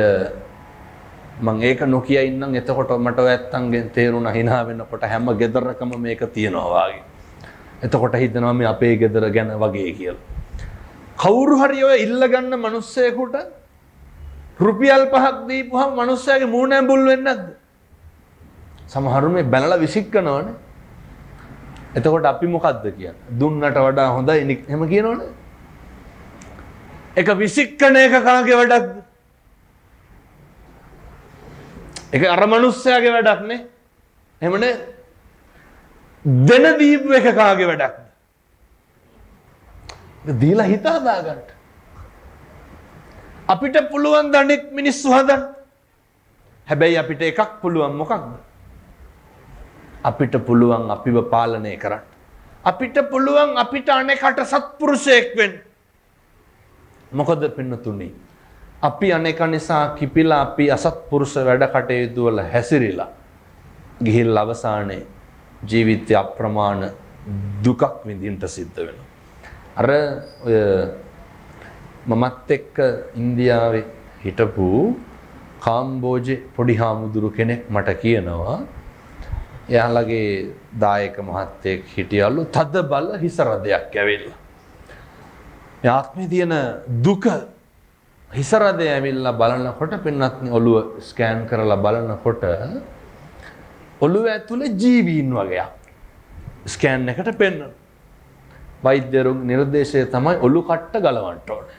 මං ඒක නොකිය ඉන්නම් එතකොට මට ඔය ඇත්තන්ගෙන් තේරුණා hina වෙනකොට හැම ගෙදරකම මේක තියනවා වාගේ. එතකොට හිතනවා මේ අපේ ගෙදර ගැන වගේ කියලා. කවුරු හරි ඔය ඉල්ල ගන්න මිනිස්සෙකුට රුපියල් 5ක් දීපුවම මිනිස්සයාගේ මූණ ඇඹුල් වෙන්නේ නැද්ද? සමහරු මේ බැනලා විසික්කනවනේ. එතකොට අපි මොකද්ද කියන්නේ? දුන්නට වඩා හොඳයි එහෙම කියනවනේ. ඒක විසික්කන එක කාගේ වැඩක්ද? ඒක අර මිනිස්සයාගේ වැඩක් නේ. එහෙමනේ. දෙන දීපු එක කාගේ වැඩක්ද? දීලා හිත හදාගන්න. අපිට පුළුවන් දණෙක් මිනිස්සු හදන්න. හැබැයි අපිට එකක් පුළුවන් මොකක්ද? අපිට පුළුවන් අපිව පාලනය කරන්න. අපිට පුළුවන් අපිට අනෙකට සත්පුරුෂයෙක් වෙන්න. මොකද පින්නතුනි අපි අනෙක නිසා කිපිලා අපි අසත්පුරුෂ වැඩ කටයුතු වල හැසිරීලා ගිහිල්ලා අවසානයේ ජීවිතය අප්‍රමාණ දුකක් විඳින්න සිද්ධ වෙනවා. අර ඔය මමත් එක්ක ඉන්දියාවේ හිටපු කාම්බෝජේ පොඩි හාමුදුරු කෙනෙක් මට කියනවා එයාලගේ දායක මහත්තයෙක් හිටියලු තද බල හිස රදයක් ඇවිල්ලා. මේ ආත්මේ තියෙන දුක හිස රදේ ඇවිල්ලා බලනකොට පින්නත් ඔළුව ස්කෑන් කරලා බලනකොට ඔළුව ඇතුලේ ජීවීන් වගේක් ස්කෑන් එකට පෙන්වනවා. වෛද්‍යරුන් නිර්දේශය තමයි ඔලු කට්ට ගලවන්න ඕනේ.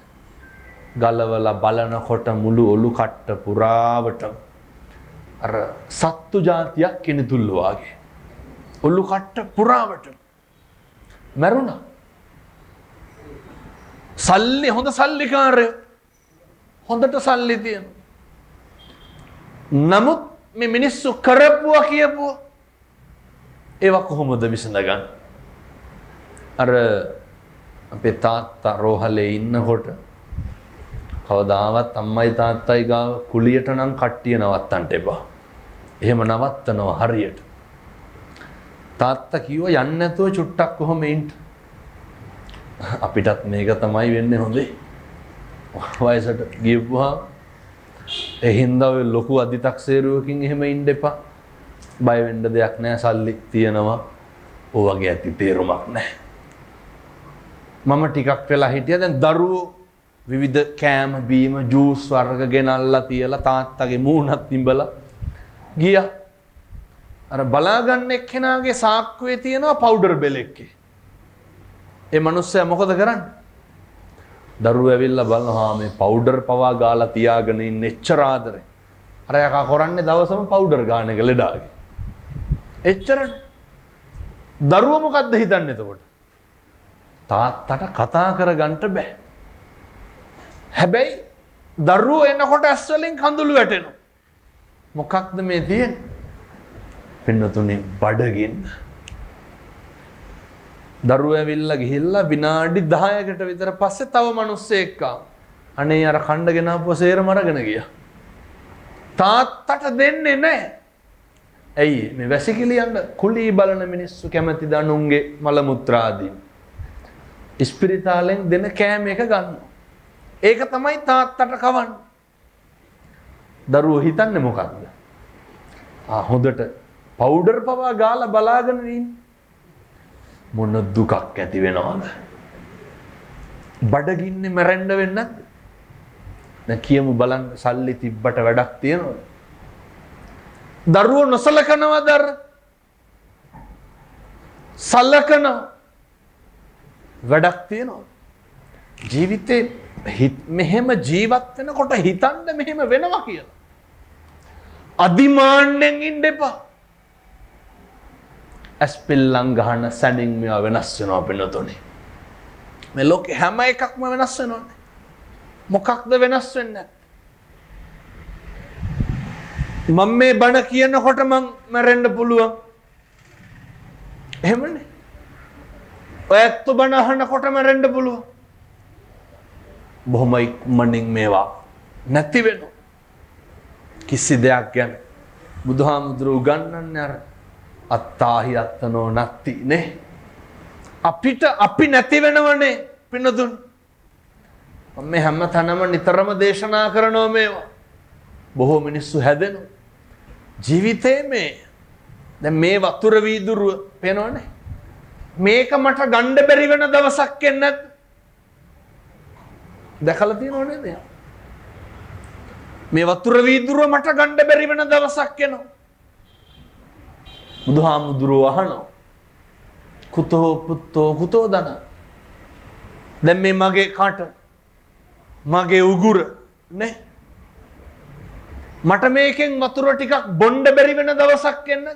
ගලවලා බලනකොට මුළු ඔලු කට්ට පුරාවට අර සත්තු జాතියක් කිනිතුල්ල වාගේ. ඔලු කට්ට පුරාවට මැරුණා. සල්ලි හොඳ සල්ලිකාරයෝ. හොඳට සල්ලි තියෙන. නමුත් මේ මිනිස්සු කරපුවා කියපුවා ඒවා කොහොමද විසඳගන්නේ? අර අපේ තාත්තා රෝහලේ ඉන්නකොට කවදාවත් අම්මයි තාත්තයි ගාව කුලියට නම් කට්ටිය නවත්තන්න එපා. එහෙම නවත්තනවා හරියට. තාත්තා කිව්වා යන්න නැතුව චුට්ටක් කොහොම ඉන්න. අපිටත් මේක තමයි වෙන්නේ හොඳේ. වයසට ගියපුවා ඒ හින්දා ඔය ලොකු අධිතක්සේරුවකින් එහෙම ඉන්න එපා. බය වෙන්න දෙයක් නැහැ සල්ලි තියෙනවා. ඔය වගේ ඇති තේරුමක් නැහැ. මම ටිකක් වෙලා හිටියා දැන් දරුවෝ විවිධ කෑම බීම ජූස් වර්ග ගෙනල්ලා තියලා තාත්තගේ මූණත් ඉඹලා ගියා. අර බලාගන්න එක්කෙනාගේ සාක්කුවේ තියෙනවා පවුඩර් බෙලෙක්කේ. ඒ මිනිස්සයා මොකද කරන්නේ? දරුවෝ ඇවිල්ලා බලනවා මේ පවුඩර් පවා ගාලා තියාගෙන ඉන්න එච්චර ආදරේ. අර යකා කරන්නේ දවසම පවුඩර් ගාන එක ලෙඩාගේ. එච්චරට දරුවෝ මොකද්ද හිතන්නේ එතකොට? තාත්තට කතා කරගන්න බෑ. හැබැයි දරුවෝ එනකොට ඇස් වලින් කඳුළු වැටෙනවා. මොකක්ද මේ තියෙන්නේ? පින්නතුනේ බඩගින්න. දරුවෝ ඇවිල්ලා ගිහිල්ලා විනාඩි 10කට විතර පස්සේ තව මිනිස්සෙක් ආවා. අනේ අර කණ්ඩගෙන ආපුව සේරම අරගෙන ගියා. තාත්තට දෙන්නේ නැහැ. ඇයි මේ වැසිකිළියන්න කුලී බලන මිනිස්සු කැමති දනුන්ගේ මල මුත්‍රාදී. ඉස්පිරිතාලෙන් දෙන කෑම එක ගන්න. ඒක තමයි තාත්තට කවන්නේ. දරුවෝ හිතන්නේ මොකක්ද? හොඳට පවුඩර් පවා ගාලා බලාගෙන ඉන්නේ. මොන දුකක් ඇති වෙනවද? බඩගින්නේ මැරෙන්න වෙන්නේ නැද්ද? දැන් කියමු බලන්න සල්ලි තිබ්බට වැඩක් තියනවද? දරුවෝ නොසලකනවද අර? සලකන වැඩක් තියනවද? ජීවිතේ මෙහෙම ජීවත් වෙනකොට හිතන්න මෙහෙම වෙනවා කියලා. අදිමාණ්ඩෙන් ඉන්න එපා. ඇස්පිල්ලම් ගහන සැඩින් මේවා වෙනස් වෙනවා පින්නතොනේ. මේ ලෝකේ හැම එකක්ම වෙනස් වෙනවානේ. මොකක්ද වෙනස් වෙන්නේ? මම මේ බණ කියනකොට මං මැරෙන්න පුළුවන්. එහෙමනේ. ඔයත් බණ අහනකොට මැරෙන්න පුළුවන්. බොහොම ඉක්මනින් මේවා නැති වෙනවා. කිසි දෙයක් ගැන බුදුහාමුදුරුවෝ උගන්වන්නේ අර අත්තාහි අත්තනෝ නැති නේ. අපිට අපි නැති වෙනවනේ පින්නතුන්. මම හැම තැනම නිතරම දේශනා කරනවා මේවා. බොහෝ මිනිස්සු හැදෙනවා. ජීවිතේ මේ දැන් මේ වතුර වීදුරුව පේනවනේ. මේක මට ගන්න බැරි වෙන දවසක් එන්නේ නැද්ද? දැකලා තියෙනව නේද? මේ වතුර වීදුරුව මට ගන්න බැරි වෙන දවසක් එනවා. බුදුහාමුදුරුවෝ අහනවා කුතෝ පුත්තෝ කුතෝ දන. දැන් මේ මගේ කට මගේ උගුර නේ මට මේකෙන් වතුර ටිකක් බොන්න බැරි වෙන දවසක් එන්න.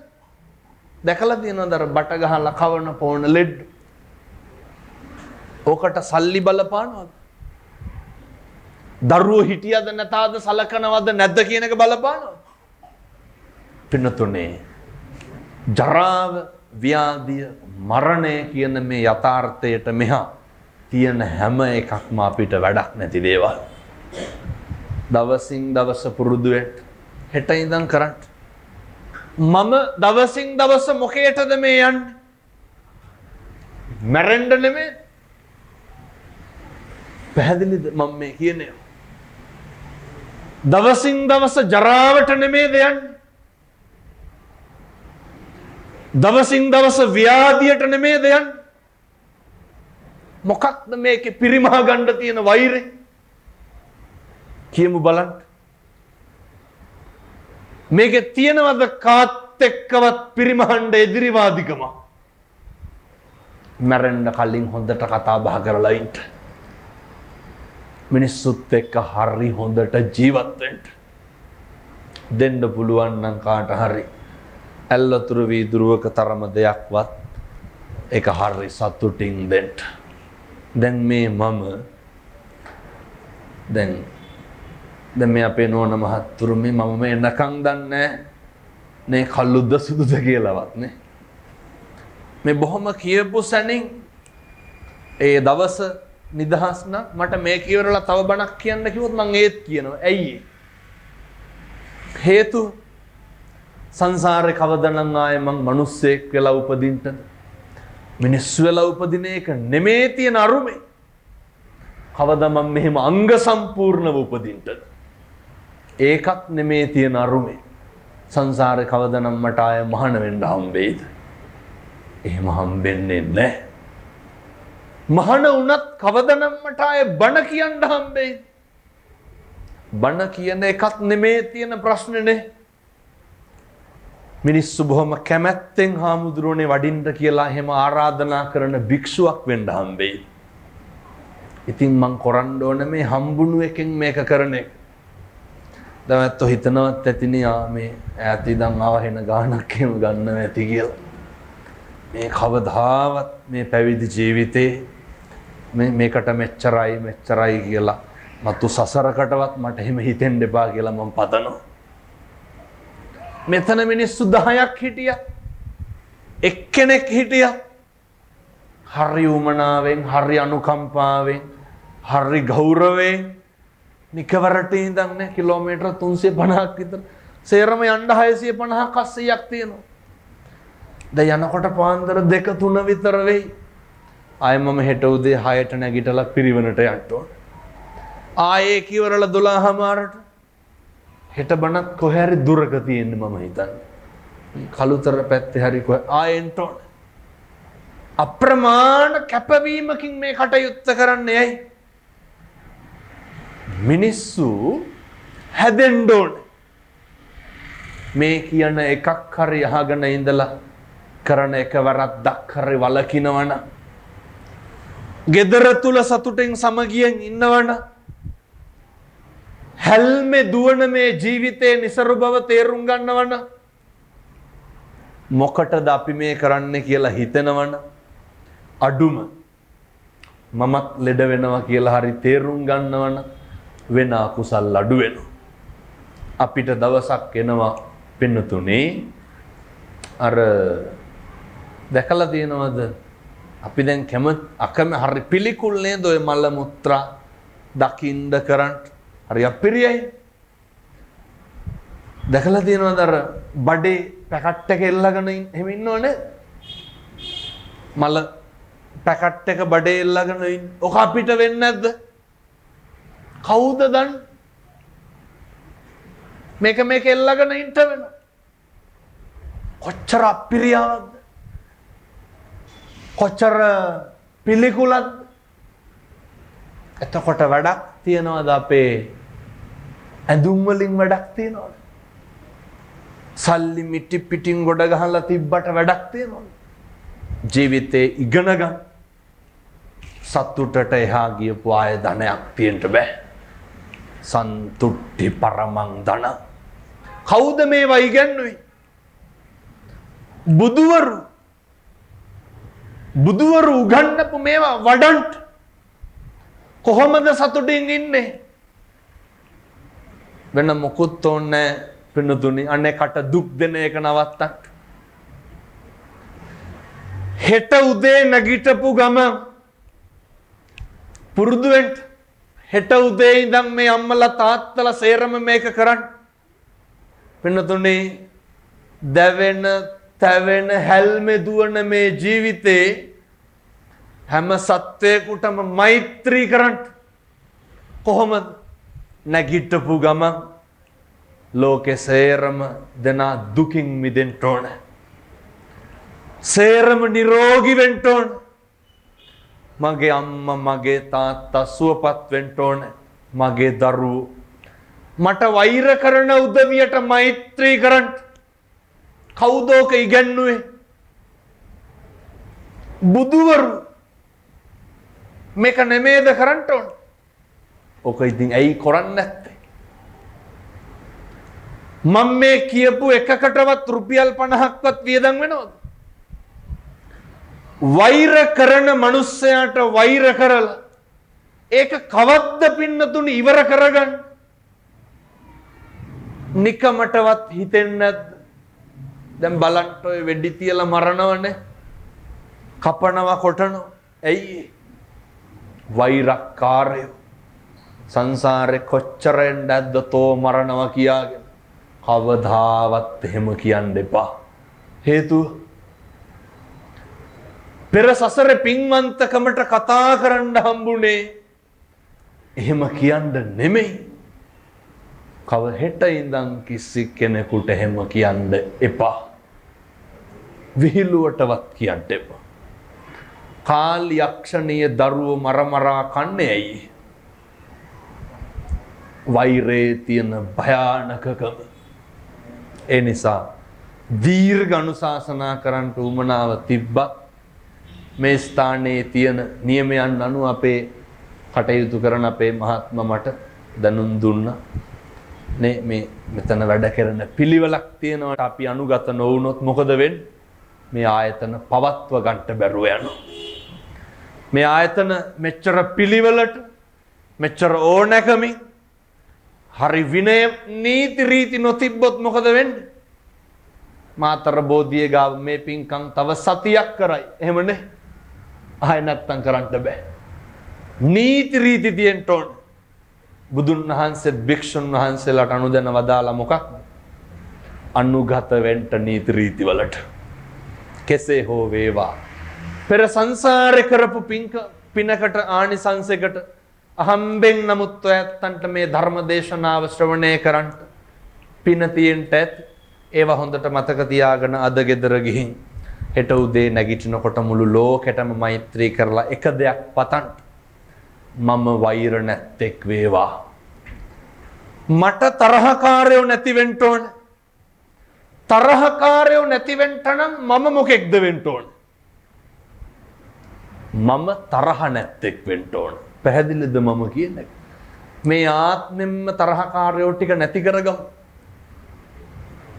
දැකලා තියෙනවද අර බට ගහලා කවන පොන ලෙඩ? ඕකට සල්ලි බලපානවද? දරුවෝ හිටියද නැතාද සලකනවද නැද්ද කියන එක බලපානවද? පින්නතුනේ ජරාව, ව්‍යාධිය, මරණය කියන මේ යථාර්ථයට මෙහා තියෙන හැම එකක්ම අපිට වැඩක් නැති දේවල්. දවසින් දවස පුරුදු වෙන්න. හෙට ඉඳන් කරන්න. මම දවසින් දවස මොකේටද මේ යන්නේ? මැරෙන්න නෙමෙයි. පැහැදිලිද මම මේ කියන්නේ? දවසින් දවස ජරාවට නෙමෙයිද යන්නේ? දවසින් දවස ව්‍යාධියට නෙමෙයිද යන්නේ? මොකක්ද මේකේ පිරිමහ ගන්න තියෙන වෛරය? කියමු බලන්න. මේකේ තියෙනවද කාත් එක්කවත් පිරිමහන්න එදිරිවාදිකම? මැරෙන්න කලින් හොඳට කතා බහ කරලා ඉන්න. මිනිස්සුත් එක්ක හරි හොඳට ජීවත් වෙන්න. දෙන්න පුළුවන් නම් කාට හරි ඇල්ලතුරු වීදුරුවක තරම දෙයක්වත් ඒක හරි සතුටින් දෙන්න. දැන් මේ මම දැන් මේ අපේ නෝන මහත්තුරු මේ මම මේ එනකන් දන්නේ නේ කළුද්ද සුදුද කියලාවත් නේ. මේ බොහොම කියපු සැනින් ඒ දවස නිදහස් නම් මට මේ කියවරලා තව බණක් කියන්න කිව්වොත් මං ඒත් කියනවා. ඇයි? හේතු සංසාරේ කවදානම් ආයේ මං මිනිස්සෙක් වෙලා උපදින්නද? මිනිස්සු වෙලා උපදින එක නෙමේ තියෙන අරුමේ. කවදා මම මෙහෙම අංග සම්පූර්ණව උපදින්නද? ඒකත් නෙමේ තියෙන අරුමේ. සංසාරේ කවදානම් මට ආයේ මහාන වෙන්න හම්බෙයිද? එහෙම හම්බෙන්නේ නැහැ. මහාන වුණත් කවදානම් මට ආයේ බණ කියන්න හම්බෙයිද? බණ කියන එකත් නෙමේ තියෙන ප්‍රශ්නේ. මිනිස්සු බොහොම කැමැත්තෙන් හාමුදුරුවනේ වඩින්න කියලා එහෙම ආරාධනා කරන භික්ෂුවක් වෙන්න හම්බෙයි. ඉතින් මං කරන්න ඕන මේ හම්බුණු එකෙන් මේක කරන එක. දැන් හිතනවත් ඇතිනේ මේ ඈත ඉඳන් ආව වෙන ගානක් එහෙම ගන්න ඇති කියලා. මේ කවදාවත් මේ පැවිදි ජීවිතේ මේකට මෙච්චරයි කියලා මතු සසරකටවත් මට එහෙම හිතෙන්න එපා කියලා මම පතනවා. මෙතන මිනිස්සු 10ක් හිටියා. එක්කෙනෙක් හිටියා. හරි උමනාවෙන්, හරි අනුකම්පාවෙන්, හරි ගෞරවයෙන් නිකවරට ඉඳන් නේ කිලෝමීටර 350ක් විතර. සේරම යන්න 650ක් 700ක් තියෙනවා. දැන් යනකොට පාන්දර 2-3 විතර වෙයි. ආයෙ මම හෙට උදේ 6ට නැගිටලා පිරිවෙනට යන්න ඕන. ආයේ කිවරලා 12:00මාරට හෙට බණත් කොහේ හරි දුරක තියෙන්නේ මම හිතන්නේ. කළුතර පැත්තේ හරි කොහේ ආයෙන්ට ඕන. අප්‍රමාණ කැපවීමකින් මේ කටයුත්ත කරන්නේ ඇයි? මිනිස්සු හැදෙන්න ඕනේ. මේ කියන එකක් හරි අහගෙන ඉඳලා කරන එක වරද්දක් හරි වලකිනවන, ගෙදර තුල සතුටෙන් සමගියෙන් ඉන්නවන, හැල්මේ දුවන මේ ජීවිතේ નિසරු බව තේරුම් ගන්නවන, මොකටද අපි මේ කරන්නේ කියලා හිතනවන, අඩුම මමත් ලෙඩ වෙනවා කියලා හරි තේරුම් ගන්නවන, වෙන අකුසල් අඩු වෙනවා. අපිට දවසක් එනවා පින්නතුනේ, අර දැකලා තියෙනවද? අපි දැන් අකම හරි පිළිකුල් නේද ඔය මල මුත්‍රා දකින්න කරන්න. හරි අපිරියයි. දැකලා තියෙනවද අර බඩේ පැකට් එක එල්ලගෙන එහෙම ඉන්නවනේ? මල පැකට් එක බඩේ එල්ලගෙන ඉන්න. ඔක අපිට වෙන්නේ නැද්ද? කවුද දන්නේ? මේක එල්ලගෙන ඉන්න වෙනවා. කොච්චර අපිරියාවක්ද? කොච්චර පිළිකුලක්ද? එතකොට වැඩක් තියනවද? අපේ ඇඳුම් වලින් වැඩක් තියනවද? සල්ලි මිටි පිටින් ගොඩ ගහලා තිබ්බට වැඩක් තියනවද? ජීවිතේ ඉගෙන ගන්න. සතුටට එහා ගියපු ආය ධනයක් තියෙන්න බෑ. සන්තුට්ටි පරමං ධන. කවුද මේවා ඉගෙනුවේ? බුදුවරු උගන්වපු මේවා වඩන්ට. කොහොමද සතුටින් ඉන්නේ? වෙන මොකුත් ඕනේ පින්නතුනි. අනේකට දුක් දෙන එක නවත්තන්න. හෙට උදේ නැගිටපු ගම පුරුදු වෙන්න. හෙට උදේ ඉඳන් මේ අම්මලා තාත්තලා සේරම මේක කරන්න. පින්නතුනි, දැවෙන තැවෙන හැල්මේ දුවන මේ ජීවිතේ හැම සත්වයකටම මෛත්‍රී කරන්න. කොහොමද? නැගිටපු ගම ලෝකේ සේරම දෙනා දුකින් මිදෙන්න ඕන. සේරම නිරෝගී වෙන්න ඕන. මගේ අම්මා මගේ තාත්තා සුවපත් වෙන්න ඕන. මගේ දරුවෝ මට වෛර කරන උදවියට මෛත්‍රී කරන්න. කවුද ඔක ඉගැන්නුවේ? බුදුවරු. මේක නෙමේද කරන්න ඕන? ඔක ඉතින් ඇයි කරන්නේ නැත්තේ? මම මේ කියපු එකකටවත් රුපියල් 50ක්වත් වියදම් වෙනවද? වෛර කරන මිනිස්සයාට වෛර කරලා ඒක කවද්ද පින්නතුනි ඉවර කරගන්න? නිකමටවත් හිතෙන්නේ නැද්ද? දැන් බලන්න ඔය වෙඩි තියලා මරනවනේ, කපනවා කොටනවා. ඇයි? වෛරක්කාරයෝ සංසාරේ කොච්චර නැද්ද තෝ මරනවා කියාගෙන. කවදාවත් එහෙම කියන්න එපා. හේතුව පෙර සසරේ පින්වන්තකමට කතා කරන්න හම්බුනේ එහෙම කියන්න නෙමෙයි. කව හෙට ඉඳන් කිසි කෙනෙකුට එහෙම කියන්න එපා. විහිළුවටවත් කියන්න එපා. කාල් යක්ෂණීය දරුවෝ මරමරා කන්නේ ඇයි? වෛරේ තියෙන භයානකකම. ඒ නිසා දීර්ඝ අනුශාසනා කරන්න උවමනාව තිබ්බත් මේ ස්ථානයේ තියෙන නියමයන් අනුව අපේ කටයුතු කරන අපේ මහත්ම මට දැනුම් දුන්නා. මේ මෙතන වැඩ කරන පිළිවෙලක් තියෙනවා. අපි අනුගත නොවුනොත් මොකද වෙන්නේ? මේ ආයතන පවත්ව ගන්නට බැරුව යනවා. මේ ආයතන මෙච්චර පිළිවෙලට මෙච්චර ඕනෑකමින් හරි විනය නීති රීති නොතිබ්බොත් මොකද වෙන්නේ? මාතර බෝධිය ගාව මේ පින්කම් තව සතියක් කරයි. එහෙමනේ. ආය නැත්තම් කරන්න බෑ. නීති රීති තියෙන්න ඕන. බුදුන් වහන්සේ භික්ෂුන් වහන්සේලාට අනුදැන වදාලා මොකක්ද? අනුගත වෙන්න නීති රීති වලට. කෙසේ හෝ වේවා. පෙර සංසාරේ කරපු පිනකට ආනිසංසයකට අහම්බෙන් නමුත් ඔයත්තන්ට මේ ධර්ම දේශනාව ශ්‍රවණය කරන්න පින තියෙන්ට ඇති. ඒවා හොඳට මතක තියාගෙන අද ගෙදර ගිහින් හෙට උදේ නැගිටිනකොට මුළු ලෝකෙටම මෛත්‍රී කරලා එක දෙයක් පතන්න. මම වෛර නැත්තෙක් වේවා. මට තරහකාරයෝ නැති වෙන්න ඕන. තරහකාරයෝ නැති වෙන්න නම් මම මොකෙක්ද වෙන්න ඕන? මම තරහ නැත්තෙක් වෙන්න ඕන. පැහැදිලිද මම කියන්නේ? මේ ආත්මෙම්ම තරහකාරයෝ ටික නැති කරගමු.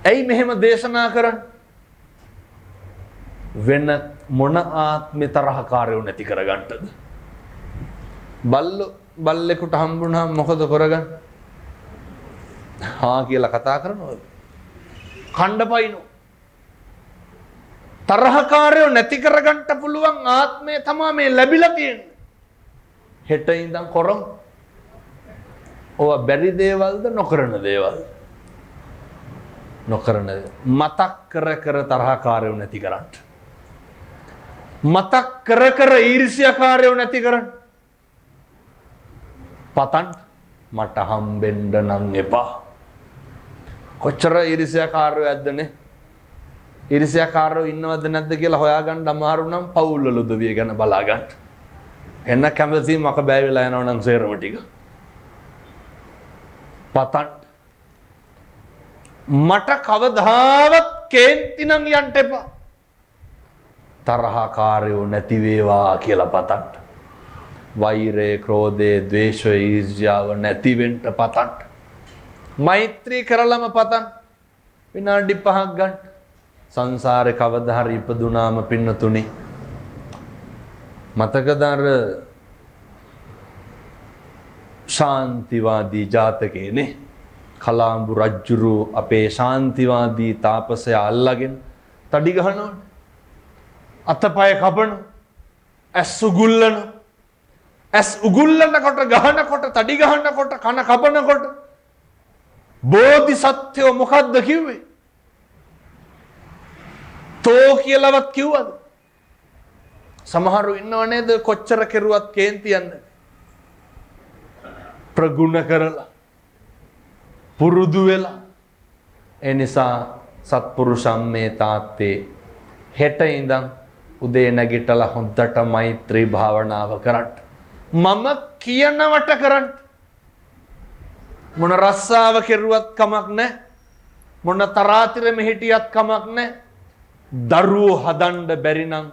ඇයි මෙහෙම දේශනා කරන්නේ? වෙන මොන ආත්මේ තරහකාරයෝ නැති කරගන්නද? බල්ලෙකුට හම්බුනහම මොකද කරගන්නේ? හා කියලා කතා කරනවද? කණ්ඩපයින්ෝ. තරහකාරයෝ නැති කරගන්න පුළුවන් ආත්මය තමයි මේ ලැබිලා තියෙන්නේ. හෙට ඉඳන් කරමු. ඕවා බැරි දේවල්ද නොකරන දේවල්ද? නොකරන මතක් කර කර තරහකාරයෝ නැති කරන්න. මතක් කර කර ඊර්ෂ්‍යාකාරයෝ නැති කරන්න. පතන් මට හම්බෙන්න නම් එපා. කොච්චර ඊර්ෂ්‍යාකාරයෝ ඇද්දනේ? ඊර්ෂ්‍යාකාරයෝ ඉන්නවද නැද්ද කියලා හොයාගන්න අමාරු නම් පවුල්වල උදවිය ගැන බලා ගන්න. එන්න කැමති මක බෑ වෙලා යනවා නම් සේරම ටික. පතන් මට කවදාවත් කේන්ති නම් යන්න එපා. තරහකාරයෝ නැති වේවා කියලා පතන්න. වෛරය, ක්‍රෝධය, ද්වේෂය, ඊර්ෂ්‍යාව නැති වෙන්න පතන්න. මෛත්‍රී කරලම පතන්න. විනාඩි 5ක් ගන්න. සංසාරේ කවදා හරි ඉපදුනාම පින්නතුනි මතකද අර ශාන්තිවාදී ජාතකයේනේ කලාඹු රජුරු අපේ ශාන්තිවාදී තාපසයා අල්ලගෙන තඩි ගහනවා. අතපය කපන, ඇස් උගුල්ලන, ඇස් උගුල්ලනකොට ගහනකොට තඩි ගහනකොට කන කපනකොට බෝධිසත්වෝ මොකද්ද කිව්වේ? තෝ කියලාවත් කිව්වද? සමහරු ඉන්නව නේද කොච්චර කෙරුවත් කේන්ති යන්නේ. ප්‍රගුණ කරලා පුරුදු වෙලා. ඒ නිසා සත්පුරුෂම් මේ තාත්තේ හෙට ඉඳන් උදේ නැගිටලා හොඳට මෛත්‍රී භාවනාව කරන්න. මම කියනවට කරන්න. මොන රස්සාව කෙරුවත් කමක් නැහැ. මොන තරාතිරෙම හිටියත් කමක් නැහැ. දරුවෝ හදන්න බැරි නම්,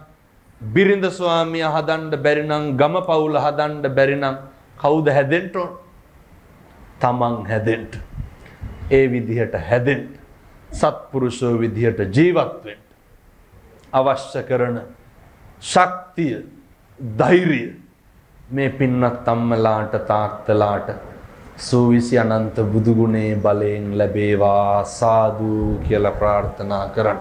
බිරිඳ ස්වාමියා හදන්න බැරි නම්, ගම පවුල හදන්න බැරි නම් කවුද හැදෙන්න ඕන? තමන් හැදෙන්න. ඒ විදිහට හැදෙන්න. සත්පුරුෂෝ විදිහට ජීවත් වෙන්න. අවශ්‍ය කරන ශක්තිය, ධෛර්යය මේ පින්වත් අම්මලාට තාත්තලාට සූවිසි අනන්ත බුදු ගුණේ බලයෙන් ලැබේවා සාදු කියලා ප්‍රාර්ථනා කරන්න.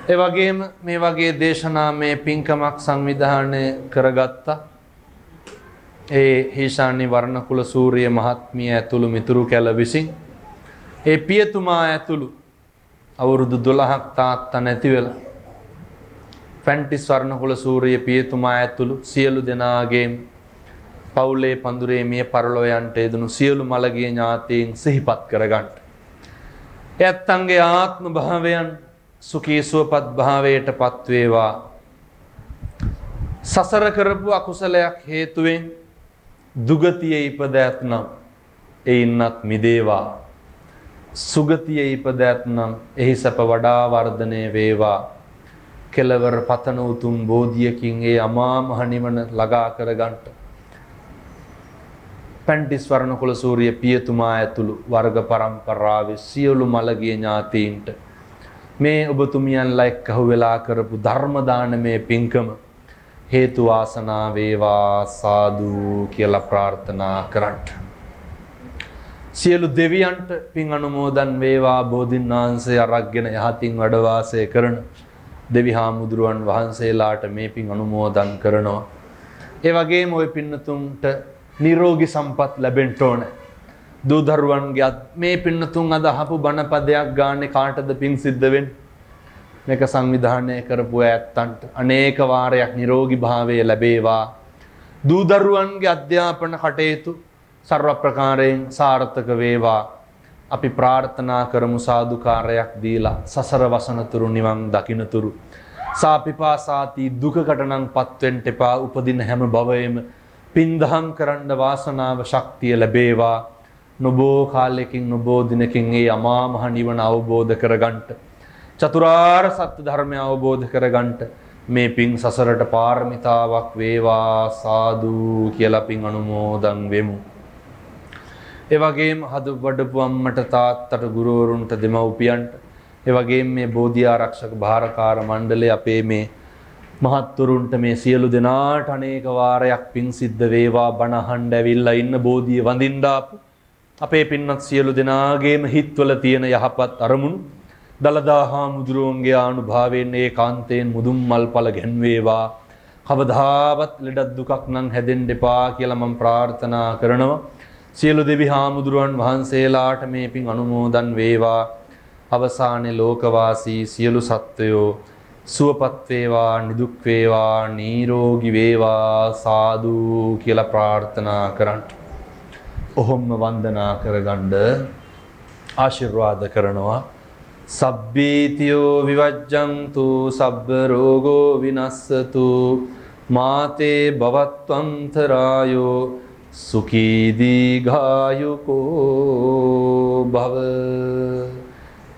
ඒ වගේම මේ වගේ දේශනාමය පින්කමක් සංවිධානය කරගත්තා. ඒ හේෂානි වර්ණකුල සූරිය මහත්මිය ඇතුළු මිතුරු කැල විසින් ඒ පියතුමා ඇතුළු අවුරුදු 12ක් තාත්තා නැති වෙලා ෆැන්ටිස් වර්ණකුල සූරිය පියතුමා ඇතුළු සියලු දෙනාගේ පවුලේ පඳුරේ මිය පරලෝ යන්ට යෙදුණු සියලු මළගිය ඥාතීන් සිහිපත් කරගන්න. එයත්න්ගේ ආත්ම භාවයන් සුඛී සුවපත් භාවයට පත් වේවා. සසර කරපු අකුසලයක් හේතුවෙන් දුගතියේ ඉපද ඇතනම් එයින්වත් මිදේවා. සුගතියේ ඉපද ඇතනම් එහි සැප වඩා වර්ධනය වේවා. කෙලවර පතන උතුම් බෝධියකින් ඒ අමා මහ නිවන ළඟා කරගන්නට පැන්ටිස් වර්ණකුල සූරිය පියතුමා ඇතුළු වර්ග පරම්පරාවේ සියලු මළගිය ඥාතීන්ට මේ ඔබතුමියන්ලා එක්කහුව වෙලා කරපු ධර්ම දානමය පින්කම හේතු වාසනා වේවා සාදු කියලා ප්‍රාර්ථනා කරන්න. සියලු දෙවියන්ට පින් අනුමෝදන් වේවා. බෝධින් වහන්සේ අරගෙන යහතින් වැඩ වාසය කරන දෙවි හාමුදුරුවන් වහන්සේලාට මේ පින් අනුමෝදන් කරනවා. ඒ වගේම ওই පින්නතුන්ට නිරෝගී සම්පත් ලැබෙන්න ඕන. දූ දරුවන්ගේ මේ පින්නතුන් අද අහපු බණ පදයක් ගානේ කාටද පින් සිද්ධ වෙන්නේ? මේක සංවිධානය කරපු ඇත්තන්ට අනේක වාරයක් නිරෝගී භාවය ලැබේවා. දූ දරුවන්ගේ අධ්‍යාපන කටයුතු සර්ව ප්‍රකාරයෙන් සාර්ථක වේවා. අපි ප්‍රාර්ථනා කරමු සාදුකාරයක් දීලා සසර වසනතුරු නිවන් දකින්නතුරු සාපිපාසාති දුකකට නම් පත්වෙන්න එපා. උපදින හැම භවයේම පින්දහම් කරන්න වාසනාව ශක්තිය ලැබේවා. නොබෝ කාලයකින් නොබෝ දිනකින් ඒ අමා මහ නිවන අවබෝධ කරගන්නට චතුරාර්ය සත්‍ය ධර්මය අවබෝධ කරගන්නට මේ පින් සසරට පාරමිතාවක් වේවා සාදු කියලා පින් අනුමෝදන් වෙමු. ඒ වගේම හදු වඩපු අම්මට තාත්තට ගුරුවරුන්ට දෙමව්පියන්ට ඒ වගේම මේ බෝධි ආරක්ෂක භාරකාර මණ්ඩලයේ අපේ මේ මහත්තුරුන්ට මේ සියලු දෙනාට අනේක වාරයක් පින් සිද්ධ වේවා. බණ අහන්න ඇවිල්ලා ඉන්න බෝධිය වඳින්න ආපු අපේ පින්වත් සියලු දෙනාගේම හිත්වල තියෙන යහපත් අරමුණු දලදා හාමුදුරුවන්ගේ ආනුභාවයෙන් ඒකාන්තයෙන් මුදුන් මල්පල ගැන්වේවා. කවදාවත් ලෙඩක් දුකක් නම් හැදෙන්න එපා කියලා මම ප්‍රාර්ථනා කරනවා. සියලු දෙවි හාමුදුරුවන් වහන්සේලාට මේ පින් අනුමෝදන් වේවා. අවසානයේ ලෝකවාසී සියලු සත්වයෝ සුවපත් වේවා, නිදුක් වේවා, නිරෝගී වේවා සාදු කියලා ප්‍රාර්ථනා කරන්න. ඔහොම වන්දනා කරගන්න ආශිර්වාද කරනවා. සබ්බීතියෝ විවජ්ජන්තු සබ්බ රෝගෝ විනස්සතු මාතේ භවත්වන්තරායෝ සුඛී දීඝායුකෝ භව.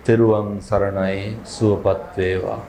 තෙරුවන් සරණයි. සුවපත් වේවා.